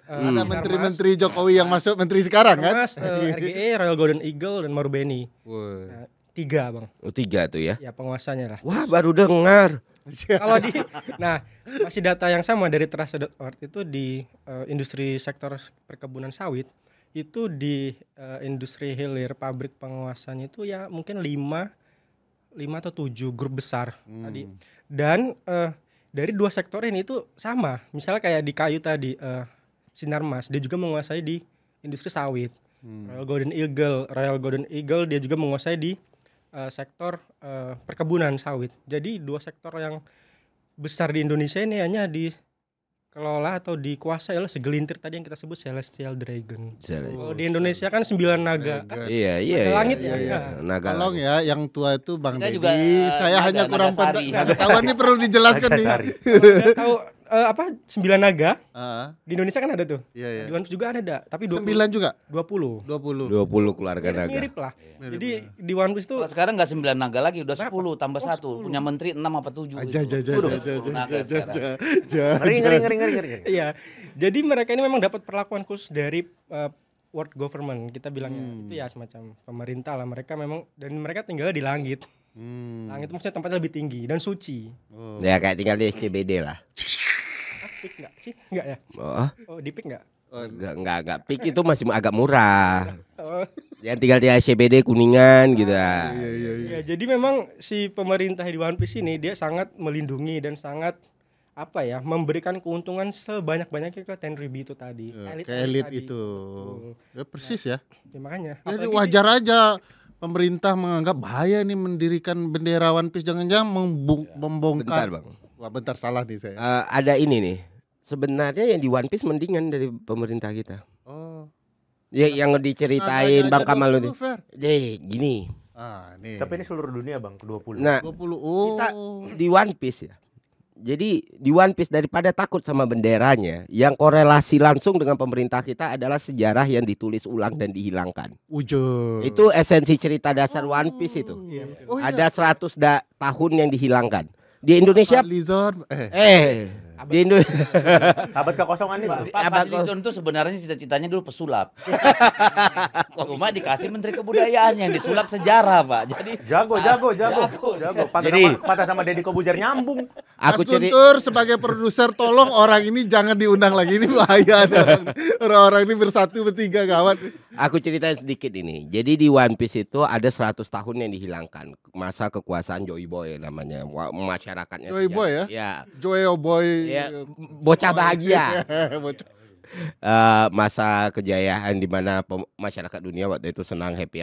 Ada menteri-menteri Jokowi yang masuk menteri sekarang kan? Mas, RGE, Royal Golden Eagle dan Marubeni. Wah. 3 Bang. Oh, 3 tuh ya. Ya penguasanya lah. Wah, baru dengar. Kalau masih data yang sama dari trase.org itu di industri sektor perkebunan sawit itu di industri hilir pabrik penguasanya itu ya mungkin 5 atau 7 grup besar tadi. Dan dari 2 sektor ini itu sama. Misalnya kayak di kayu tadi Sinarmas dia juga menguasai di industri sawit. Royal Golden Eagle dia juga menguasai di sektor perkebunan sawit. Jadi 2 sektor yang besar di Indonesia ini hanya dikelola atau dikuasai oleh segelintir tadi yang kita sebut Celestial Dragon. Kalau di Indonesia kan 9 naga. Iya. Naga langit ya. Naga Tolong langit. ya, yang tua itu Bang Kita Deddy. juga, Saya naga- hanya kurang naga sari. pengetahuan ini perlu dijelaskan nih. Udah tahu 9 naga Ah, di Indonesia kan ada tuh. iya iya. Di One Piece juga ada, tapi 9 juga? 20. 20. 20 keluarga naga. Mirip lah. Jadi di One Piece tuh Oh, sekarang nggak 9 naga lagi, udah 10 tambah 1. Punya menteri 6 apa 7 Aja. Ngeri. Iya. Jadi mereka ini memang dapat perlakuan khusus dari world government, kita bilangnya. Itu ya semacam pemerintah lah. Mereka memang, dan mereka tinggalnya di langit. Langit itu maksudnya tempatnya lebih tinggi dan suci. Ya kayak tinggal di SCBD lah. Pik enggak sih? Enggak ya? Oh, Oh, di pik enggak? enggak. Pik itu masih agak murah. Oh. Yang tinggal di SCBD Kuningan gitu. Ya, jadi memang si pemerintah di One Piece ini dia sangat melindungi dan sangat memberikan keuntungan sebanyak-banyaknya ke Tenryubi itu tadi. Ke elit tadi. itu. Ya, persis ya. Ya, makanya. Jadi Apalagi wajar aja pemerintah menganggap bahaya nih mendirikan bendera One Piece, jangan-jangan membongkar. Bentar, Bang. Wah, bentar salah nih saya. Ada ini nih. Sebenarnya yang di One Piece mendingan dari pemerintah kita. Oh. Ya yang diceritain Naganya Bang Kamal aja ini. 20, Fer. Gini. Ah, nih. Tapi ini seluruh dunia bang, 20. Nah, 20. Oh. kita di One Piece ya. Jadi di One Piece daripada takut sama benderanya, yang korelasi langsung dengan pemerintah kita adalah sejarah yang ditulis ulang dan dihilangkan. Ujung. Itu esensi cerita dasar One Piece itu. Oh, iya. Ada 100 tahun yang dihilangkan. Di Indonesia Lizard. di Indonesia Abad kekosongan ini bang. Pak Fadlizon tuh sebenarnya cita-citanya dulu pesulap. Cuma dikasih Menteri Kebudayaan yang disulap sejarah, Pak. Jadi Jago. Jadi- Patah sama Deddy Kobuzer nyambung. aku Mas cerita Guntur sebagai produser, tolong orang ini jangan diundang lagi, ini bahaya nih orang ini bersatu bertiga kawan. Aku ceritain sedikit ini. Jadi di One Piece itu ada 100 tahun yang dihilangkan. Masa kekuasaan Joy Boy namanya. Masyarakatnya. Joy Boy ya? Ya. Joy Boy. Ya, bocah bahagia. Bocah. Masa kejayaan di mana masyarakat dunia waktu itu senang happy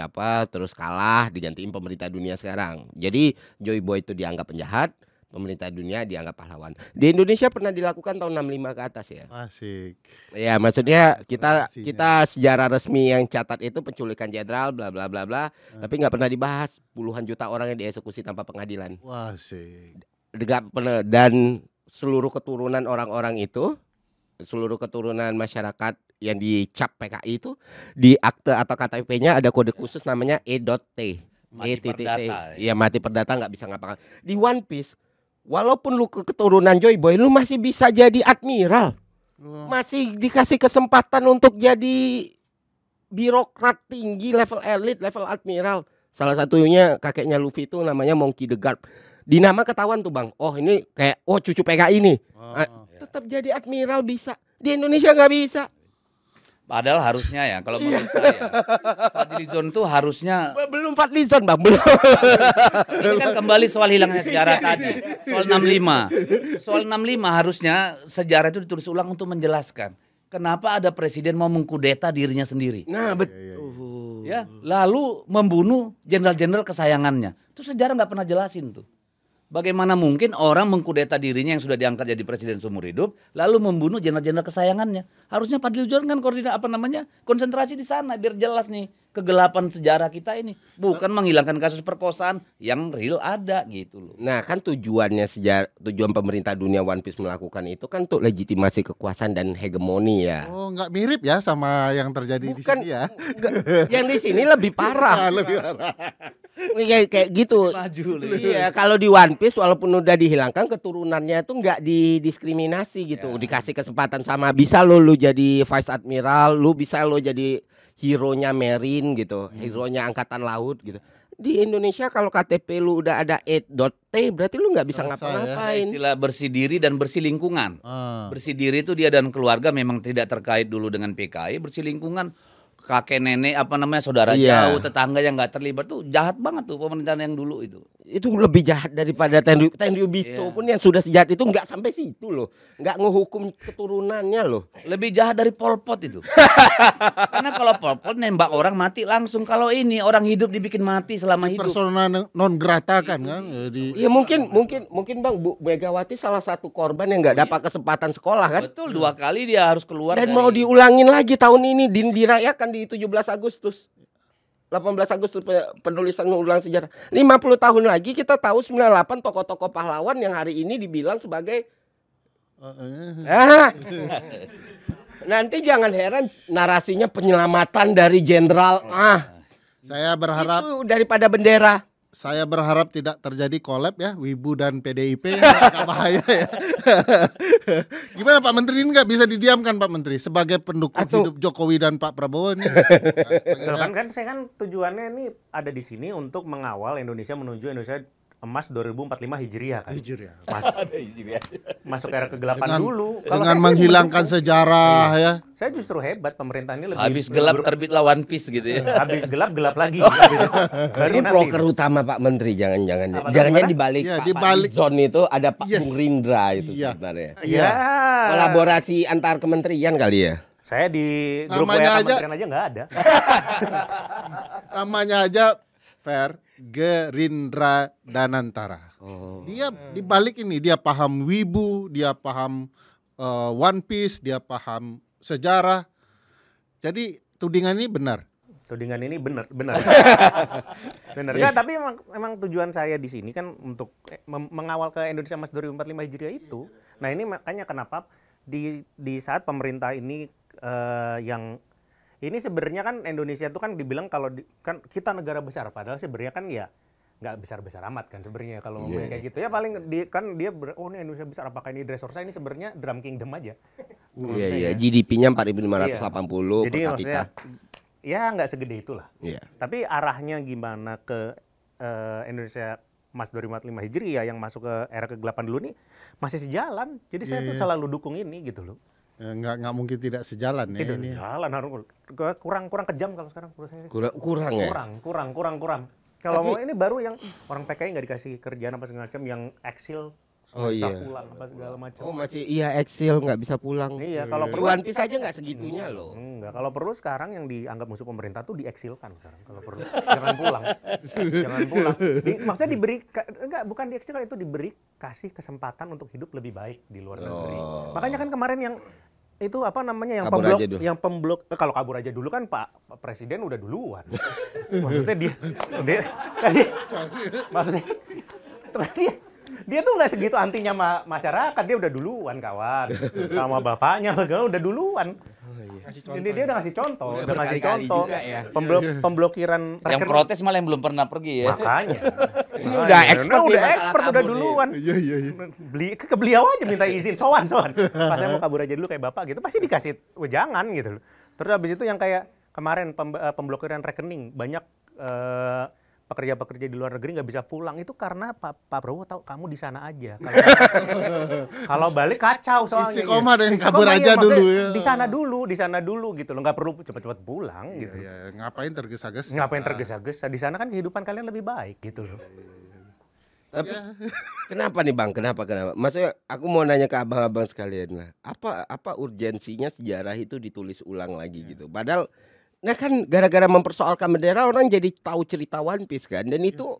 terus kalah digantiin pemerintah dunia sekarang. Jadi Joy Boy itu dianggap penjahat, pemerintah dunia dianggap pahlawan. Di Indonesia pernah dilakukan tahun 65 ke atas ya. Asik. Ya, maksudnya kita Relasinya. sejarah resmi yang catat itu penculikan jenderal bla bla bla bla, tapi nggak pernah dibahas puluhan juta orang yang dieksekusi tanpa pengadilan. Wah, asik. Dan seluruh keturunan orang-orang itu, seluruh keturunan masyarakat yang dicap PKI itu di akte atau KTP-nya ada kode khusus namanya E.T. Mati perdata, Iya, mati perdata, nggak bisa ngapa-ngapain. Di One Piece, walaupun lu keturunan Joy Boy, lu masih bisa jadi admiral. Masih dikasih kesempatan untuk jadi birokrat tinggi, level elit, level admiral. Salah satunya kakeknya Luffy itu namanya Monkey the Guard. Di nama ketahuan tuh bang, oh ini kayak cucu PKI nih. Tetap jadi admiral bisa. Di Indonesia nggak bisa. padahal harusnya ya kalau menurut saya Fadlizon tuh harusnya Belum Fadlizon bang, belum. ini kan kembali soal hilangnya sejarah tadi. Soal 65. Soal 65 harusnya sejarah itu ditulis ulang untuk menjelaskan kenapa ada presiden mau mengkudeta dirinya sendiri. Nah betul. Ya, lalu membunuh jenderal-jenderal kesayangannya. Itu sejarah nggak pernah jelasin tuh. Bagaimana mungkin orang mengkudeta dirinya yang sudah diangkat jadi presiden seumur hidup, lalu membunuh jenderal-jenderal kesayangannya? Harusnya Fadlizon kan konsentrasi di sana biar jelas nih kegelapan sejarah kita ini. Bukan menghilangkan kasus perkosaan yang real ada gitu loh. Nah kan tujuan pemerintah dunia One Piece melakukan itu kan untuk legitimasi kekuasaan dan hegemoni ya. Oh, nggak mirip ya sama yang terjadi di Bukan, sini ya? yang di sini lebih parah. Lebih parah. Kayak gitu. Maju loh. Iya, kalau di One Piece walaupun udah dihilangkan keturunannya tuh nggak didiskriminasi gitu. Dikasih kesempatan sama, bisa lo jadi vice admiral, lo bisa lo jadi hero-nya marine gitu, hero-nya angkatan laut gitu. Di Indonesia kalau KTP lu udah ada E.T berarti lu nggak bisa Selesai ya. ngapa-ngapain. Istilah bersih diri dan bersih lingkungan. Ah. Bersih diri itu dia dan keluarga memang tidak terkait dulu dengan PKI. Bersih lingkungan kakek nenek saudara Iya. jauh, tetangga yang nggak terlibat tuh jahat banget tuh pemerintahan yang dulu itu. Itu lebih jahat daripada Tenryubito pun yang sudah sejahat itu nggak sampai situ loh, nggak ngehukum keturunannya loh. Lebih jahat dari Pol Pot itu. Karena kalau Pol Pot nembak orang mati langsung, kalau ini orang hidup dibikin mati selama hidup. Persona non grata kan Iya mungkin Bang Bu Megawati salah satu korban yang nggak dapat kesempatan sekolah kan. Betul, 2 kali dia harus keluar Dan mau diulangin lagi tahun ini dirayakan di 17 Agustus. 18 Agustus penulisan ulang sejarah. 50 tahun lagi kita tahu 98 tokoh-tokoh pahlawan yang hari ini dibilang sebagai nanti jangan heran narasinya penyelamatan dari jenderal. Saya berharap itu daripada bendera. Saya berharap tidak terjadi collab ya, Wibu dan PDIP, agak bahaya ya. Gimana Pak Menteri, ini nggak bisa didiamkan Pak Menteri sebagai pendukung hidup Jokowi dan Pak Prabowo ini. Kan saya kan tujuannya ini ada di sini untuk mengawal Indonesia menuju Indonesia emas 2045 Hijriah kan. Hijriah. Masuk era kegelapan dulu. Dengan menghilangkan sejarah ya. Saya justru hebat, pemerintah ini lebih habis gelap terbitlah One Piece gitu ya. Habis gelap lagi. Ini broker utama Pak Menteri, jangan dibalik Ya, Pak Zon itu ada Pak Bung Rindra itu sebenarnya. Iya. Kolaborasi antar kementerian kali ya. Saya di grup Namanya WA kementerian aja nggak ada. Namanya aja fair, Gerindra Danantara. Dia dibalik ini, dia paham Wibu, dia paham One Piece, dia paham sejarah. Jadi tudingan ini benar. Tudingan ini benar. Benar. Nggak, tapi emang tujuan saya di sini kan untuk mengawal ke Indonesia Emas 2045 Hijriah itu. Nah, ini makanya kenapa di saat pemerintah ini yang ini sebenarnya kan Indonesia itu kan dibilang kalau kan kita negara besar, padahal sebenarnya kan ya nggak besar-besar amat kan sebenarnya kalau ngomongnya kayak gitu ya, paling kan dia ini Indonesia besar, apakah ini dress ini sebenarnya Drum Kingdom aja. Iya, GDP-nya 4.580 Jadi per kapita. maksudnya ya nggak segede itulah. Iya. Tapi arahnya gimana ke Indonesia Emas 2045 Hijriah yang masuk ke era kegelapan dulu nih masih sejalan. Jadi saya tuh selalu dukung ini gitu loh. Nggak mungkin tidak sejalan ya. Tidak Ini. sejalan, harus kurang kejam kalau sekarang menurut saya. Kurang ya. Kurang. Kalau mau ini baru yang orang PKI nggak dikasih kerjaan apa segala macam, yang eksil bisa pulang apa segala macam. Oh masih eksil nggak bisa pulang. Iya, kalau perlu One Piece aja nggak segitunya loh. Enggak, kalau perlu sekarang yang dianggap musuh pemerintah tuh dieksilkan sekarang. Kalau perlu jangan pulang. Jangan pulang. Maksudnya bukan dieksilkan, itu kasih kesempatan untuk hidup lebih baik di luar negeri. Makanya kan kemarin yang itu apa namanya yang pemblok kalau kabur aja dulu kan Pak Presiden udah duluan. Maksudnya dia tuh nggak segitu antinya masyarakat, dia udah duluan kawan sama bapaknya udah duluan. Ini dia udah ngasih contoh, ya. Pemblokiran Yang protes malah yang belum pernah pergi ya. makanya. Ini udah expert udah kabur duluan. Iya. Ke beliau aja minta izin, sowan. Pas saya mau kabur aja dulu kayak bapak gitu, pasti dikasih wejangan gitu loh. Terus habis itu yang kayak kemarin pemblokiran rekening, banyak pekerja-pekerja di luar negeri nggak bisa pulang, itu karena Pak Prabowo tahu kamu di sana aja. Kalau balik kacau soalnya. Istiqomah dengan kabur aja dulu ya. Di sana dulu gitu loh, nggak perlu cepet-cepet pulang gitu. Iya, ngapain tergesa-gesa? Ngapain tergesa-gesa? Di sana kan kehidupan kalian lebih baik gitu loh. Tapi kenapa nih Bang? Kenapa? Maksudnya aku mau nanya ke abang-abang sekalian lah. Apa urgensinya sejarah itu ditulis ulang lagi gitu? Padahal nah kan gara-gara mempersoalkan bendera orang jadi tahu cerita One Piece kan, dan itu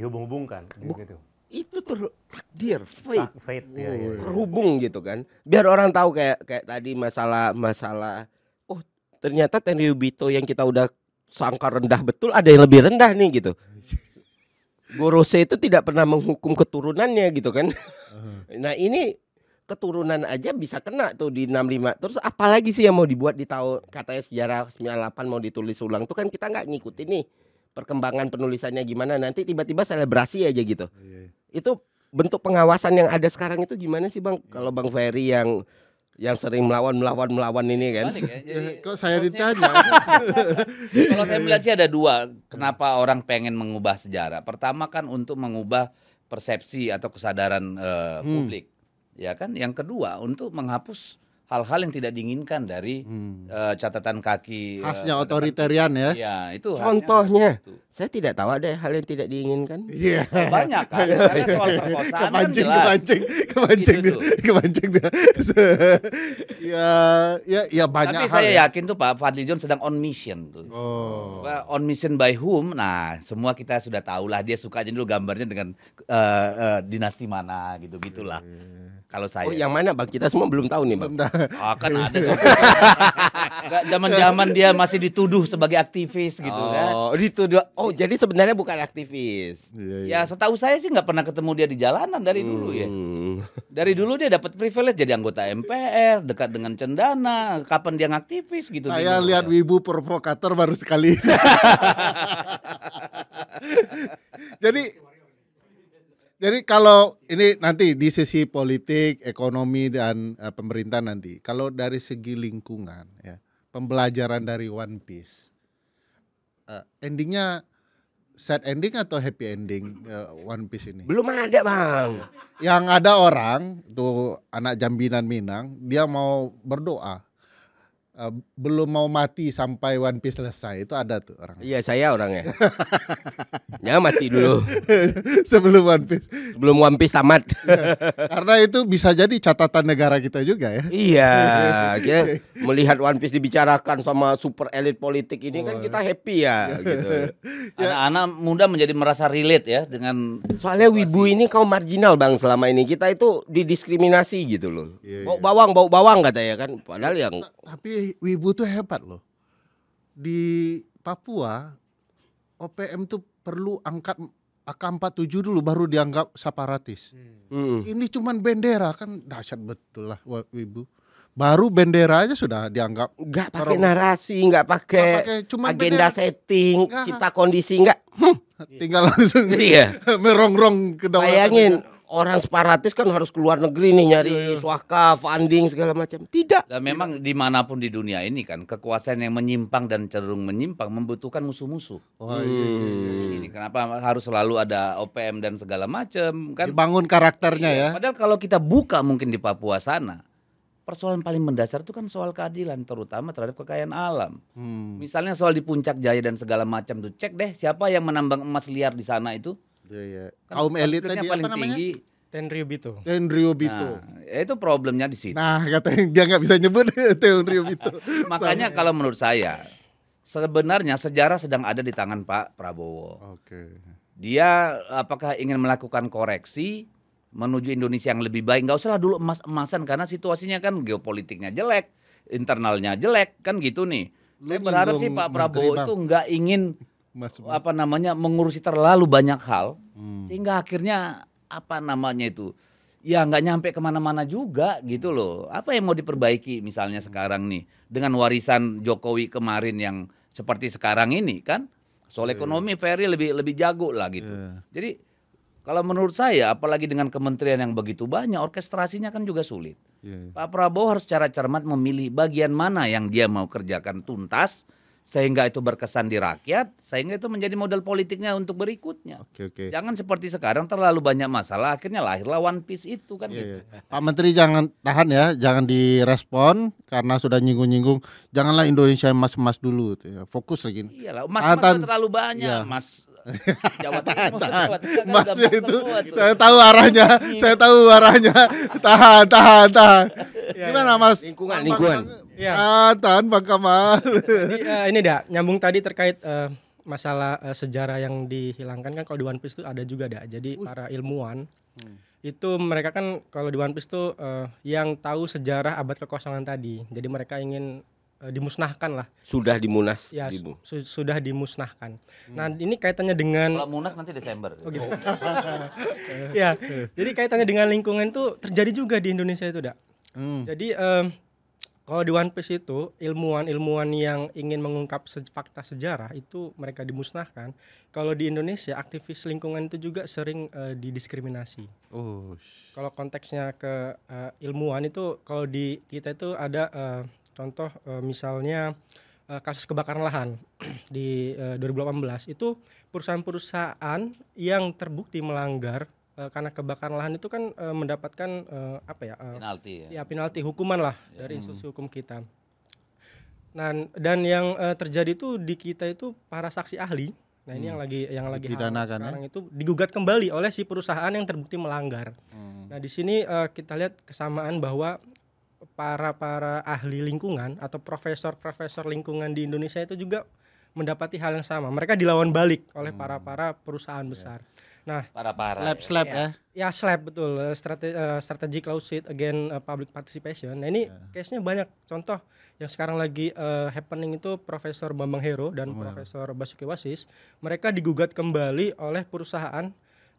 dihubung-hubungkan gitu. Itu takdir, Fate ya. Terhubung gitu kan. Biar orang tahu kayak tadi masalah oh ternyata Tenryubito yang kita udah sangka rendah betul ada yang lebih rendah nih gitu. Gorose itu tidak pernah menghukum keturunannya gitu kan. Nah ini keturunan aja bisa kena tuh di 65. Terus apalagi sih yang mau dibuat di tahun katanya sejarah 98 mau ditulis ulang tuh kan kita nggak ngikutin nih perkembangan penulisannya gimana, nanti tiba-tiba selebrasi aja gitu. Itu bentuk pengawasan yang ada sekarang itu gimana sih Bang? Kalau Bang Ferry yang sering melawan ini kan. Balik ya, jadi Kok saya ditanya? kalau saya melihat sih ada dua kenapa orang pengen mengubah sejarah. Pertama kan untuk mengubah persepsi atau kesadaran publik. Ya kan, yang kedua untuk menghapus hal-hal yang tidak diinginkan dari catatan kaki. Khasnya otoritarian ya. Iya, itu Contohnya, haknya. saya tidak tahu ada hal yang tidak diinginkan. Iya. Banyak kan, karena soal perkosaan kan jelas. Kepancing Gitu dia, kepancing dia. Ya banyak Tapi hal. saya ya. yakin tuh Pak Fadlizon sedang on mission tuh. Oh. On mission by whom? Nah, semua kita sudah tahu lah dia suka aja dulu gambarnya dengan dinasti mana gitu-gitulah. Kalau saya. Oh, yang mana Bang? Kita semua belum tahu nih, Bang. Kan ada tuh. Zaman-zaman dia masih dituduh sebagai aktivis gitu kan. Oh, dituduh. Oh, jadi sebenarnya bukan aktivis. Ya setahu saya sih nggak pernah ketemu dia di jalanan dari dulu ya. Dari dulu dia dapat privilege jadi anggota MPR, dekat dengan Cendana. Kapan dia ngaktivis gitu? Saya lihat Wibu provokator baru sekali. Jadi kalau ini nanti di sisi politik, ekonomi dan pemerintah nanti, kalau dari segi lingkungan ya, pembelajaran dari One Piece, endingnya sad ending atau happy ending One Piece ini? Belum ada, Bang. Yang ada orang tuh anak Jambinan Minang, dia mau berdoa. Belum mau mati sampai One Piece selesai, itu ada tuh orang. Iya, saya orangnya. Jangan mati dulu Sebelum One Piece. sebelum One Piece tamat. Karena itu bisa jadi catatan negara kita juga ya. Iya, ya, melihat One Piece dibicarakan sama super elit politik ini kan kita happy ya gitu. Anak-anak muda menjadi merasa relate ya dengan Soalnya wibu ini kaum marginal, Bang, selama ini kita itu didiskriminasi gitu loh. Iya, Bau bawang katanya kan, padahal yang Tapi Wibu tuh hebat loh. Di Papua OPM tuh perlu angkat AK-47 dulu baru dianggap separatis. Ini cuman bendera kan dahsyat betul lah Wibu. Baru bendera aja sudah dianggap nggak pakai narasi, nggak pakai cuma agenda bendera. setting, Nggak. cipta kondisi, nggak. Tinggal langsung Iya. merongrong ke dalam. Bayangin orang separatis kan harus keluar negeri nih nyari swaka, funding segala macam. Tidak. dan memang dimanapun di dunia ini kan kekuasaan yang menyimpang dan cenderung menyimpang membutuhkan musuh-musuh. Oh, iya. Ini kenapa harus selalu ada OPM dan segala macam kan? Dibangun karakternya ya. Padahal kalau kita buka mungkin di Papua sana, persoalan paling mendasar itu kan soal keadilan, terutama terhadap kekayaan alam. Misalnya soal di Puncak Jaya dan segala macam tuh, cek deh siapa yang menambang emas liar di sana itu. Iya. Kan Kaum elit konfliknya tadi paling apa namanya? tinggi. Tenryu Bito. Tenryu Bito. Nah, itu problemnya di situ. Nah, katanya dia nggak bisa nyebut Tenryu Bito. Makanya kalau menurut saya sebenarnya sejarah sedang ada di tangan Pak Prabowo. Oke. Dia apakah ingin melakukan koreksi menuju Indonesia yang lebih baik? Nggak usah lah dulu emas-emasan karena situasinya kan geopolitiknya jelek, internalnya jelek kan gitu nih. Saya berharap sih Pak Prabowo itu nggak ingin mengurusi terlalu banyak hal sehingga akhirnya ya nggak nyampe kemana-mana juga gitu loh. Apa yang mau diperbaiki misalnya sekarang nih dengan warisan Jokowi kemarin yang seperti sekarang ini kan soal ekonomi Ferry lebih jago lah gitu. Jadi kalau menurut saya apalagi dengan kementerian yang begitu banyak orkestrasinya kan juga sulit. Pak Prabowo harus secara cermat memilih bagian mana yang dia mau kerjakan tuntas sehingga itu berkesan di rakyat, sehingga itu menjadi modal politiknya untuk berikutnya. Oke. Jangan seperti sekarang terlalu banyak masalah, akhirnya lahirlah One Piece itu kan. Gitu. Pak Menteri jangan tahan ya, jangan direspon karena sudah nyinggung-nyinggung. Janganlah Indonesia emas-emas dulu, fokus lagi. Iyalah, emas terlalu banyak, Mas. Jawa Timur, Jawa Tengah kan Emasnya udah itu, semua tuh. saya tahu arahnya, tahan. Gimana Mas? Lingkungan. Tahan Bang Kamal. Jadi ini dah nyambung tadi terkait masalah sejarah yang dihilangkan kan kalau di One Piece itu ada juga dah. Jadi para ilmuwan itu mereka kan kalau di One Piece tuh yang tahu sejarah abad kekosongan tadi. Jadi mereka ingin dimusnahkan lah. Sudah dimunas. Ya, sudah dimusnahkan. Nah, ini kaitannya dengan Kalau Munas nanti Desember. Oh gitu. Ya, jadi kaitannya dengan lingkungan itu terjadi juga di Indonesia itu, Dak. Jadi kalau di One Piece itu ilmuwan-ilmuwan yang ingin mengungkap fakta sejarah itu mereka dimusnahkan. Kalau di Indonesia aktivis lingkungan itu juga sering didiskriminasi. Kalau konteksnya ke ilmuwan itu kalau di kita itu ada contoh misalnya kasus kebakaran lahan di 2018 itu perusahaan-perusahaan yang terbukti melanggar karena kebakaran lahan itu kan mendapatkan Penalti ya. ya penalti hukuman lah dari institusi hukum kita. Nah, dan yang terjadi itu di kita itu para saksi ahli. Nah, ini yang lagi hangat Dipidanakan, sekarang itu digugat kembali oleh si perusahaan yang terbukti melanggar. Nah, di sini kita lihat kesamaan bahwa para ahli lingkungan atau profesor lingkungan di Indonesia itu juga mendapati hal yang sama. Mereka dilawan balik oleh para perusahaan besar. Nah, Parah-parah. Slap ya. ya SLAP betul, strategic lawsuit against public participation. Nah, ini case-nya banyak. Contoh yang sekarang lagi happening itu Profesor Bambang Hero dan Profesor Basuki Wasis. Mereka digugat kembali oleh perusahaan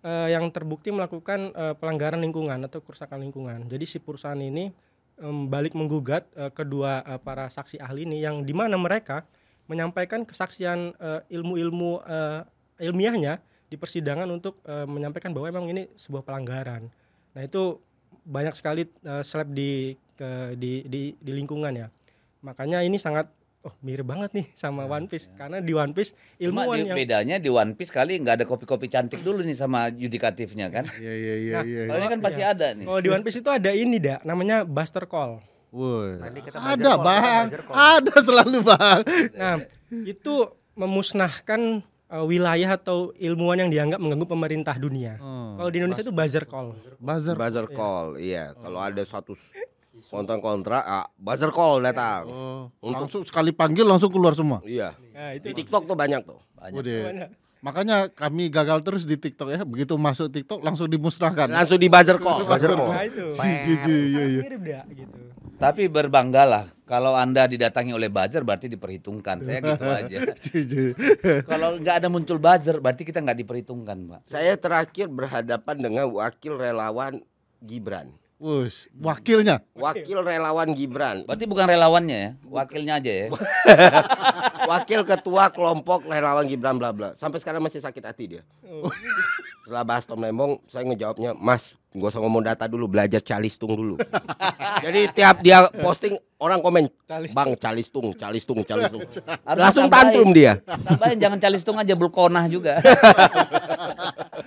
yang terbukti melakukan pelanggaran lingkungan atau kerusakan lingkungan. Jadi si perusahaan ini balik menggugat kedua para saksi ahli ini, yang di mana mereka menyampaikan kesaksian ilmu-ilmu ilmiahnya di persidangan untuk menyampaikan bahwa memang ini sebuah pelanggaran. Nah, itu banyak sekali slap di lingkungan ya. Makanya ini sangat mirip banget nih sama One Piece, karena di One Piece Cuma ilmuwan yang bedanya di One Piece kali nggak ada kopi-kopi cantik dulu nih sama yudikatifnya kan. Iya. Kalau ini kan pasti ada nih. kalau di One Piece itu ada ini namanya Buster Call. Woi. kita Ada bang, ada selalu bang. Nah, itu memusnahkan wilayah atau ilmuwan yang dianggap mengganggu pemerintah dunia. Kalau di Indonesia itu buzzer call. Buzzer. Buzzer call, iya. Kalau ada suatu kontrak, buzzer call datang. Langsung sekali panggil langsung keluar semua. Iya. Nah, itu Di TikTok tuh banyak tuh. Udah. Makanya kami gagal terus di TikTok ya. Begitu masuk TikTok langsung dimusnahkan. Langsung di buzzer call. nah, itu. Iya. Mirip dah gitu. Tapi berbanggalah kalau Anda didatangi oleh buzzer berarti diperhitungkan. Saya gitu aja. Kalau nggak ada muncul buzzer berarti kita nggak diperhitungkan, Pak. Saya terakhir berhadapan dengan wakil relawan Gibran. Wush, wakilnya. Wakil relawan Gibran. Berarti bukan relawannya ya, wakilnya aja ya. Wakil ketua kelompok relawan Gibran bla bla. Sampai sekarang masih sakit hati dia. Setelah bahas Tom Lembong, saya ngejawabnya, "Mas, gak usah ngomong data dulu, belajar calistung dulu." Jadi tiap dia posting orang komen, "Bang, calistung." Langsung tantrum dia. Tambahin jangan calistung aja, Bulkonah juga.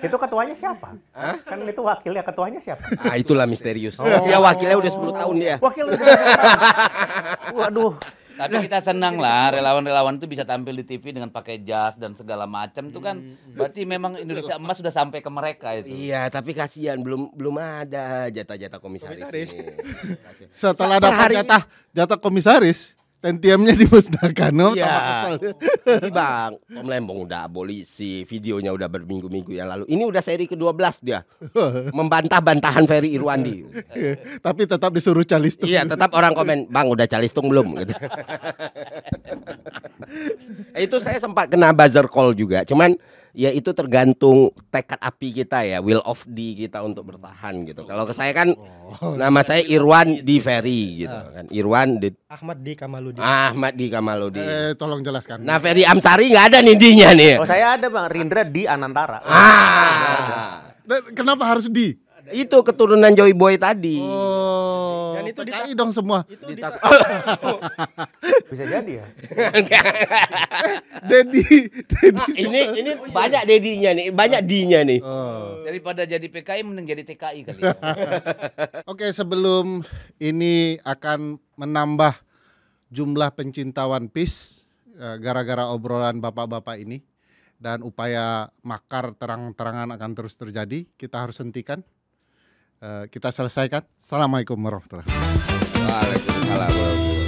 Itu ketuanya siapa? Kan itu wakilnya, ketuanya siapa? Ah, itulah misterius. Ya wakilnya udah 10 tahun dia. Wakil udah. Waduh. Tapi kita senang lah relawan-relawan itu bisa tampil di TV dengan pakai jas dan segala macam itu kan berarti memang Indonesia Emas sudah sampai ke mereka itu. Iya, tapi kasihan belum ada jatah-jatah komisaris. Ini. Setelah dapat jatah komisaris, tentiamnya dimusnahkan. Iya. Ini Bang, Tom Lembong udah abolisi, videonya udah berminggu-minggu yang lalu. Ini udah seri ke-12 dia. Membantah bantahan Ferry Irwandi. Tapi tetap disuruh calistung. Iya, tetap orang komen, "Bang, udah calistung belum?" gitu. Itu saya sempat kena buzzer call juga. Cuman ya itu tergantung tekad api kita ya, will of D kita untuk bertahan gitu. Kalau ke saya kan nama saya Irwan di Ferry gitu kan. Irwan di Ahmad di Kamaludin. Tolong jelaskan. Nah, Ferry Amsari nggak ada nih D-nya nih. Oh, saya ada Bang, Rindra di Anantara. Kenapa harus di? Itu keturunan Joy Boy tadi. Oh, Dan itu PKI dong semua. Bisa jadi ya. Dedi. Ini banyak dedinya nih, banyak D-nya nih. Daripada jadi PKI mending jadi TKI kali ya. Oke, sebelum ini akan menambah jumlah pencinta One Piece gara-gara obrolan bapak-bapak ini dan upaya makar terang-terangan akan terus terjadi, kita harus hentikan. Kita selesaikan. Assalamualaikum warahmatullahi wabarakatuh. Waalaikumsalam warahmatullahi wabarakatuh.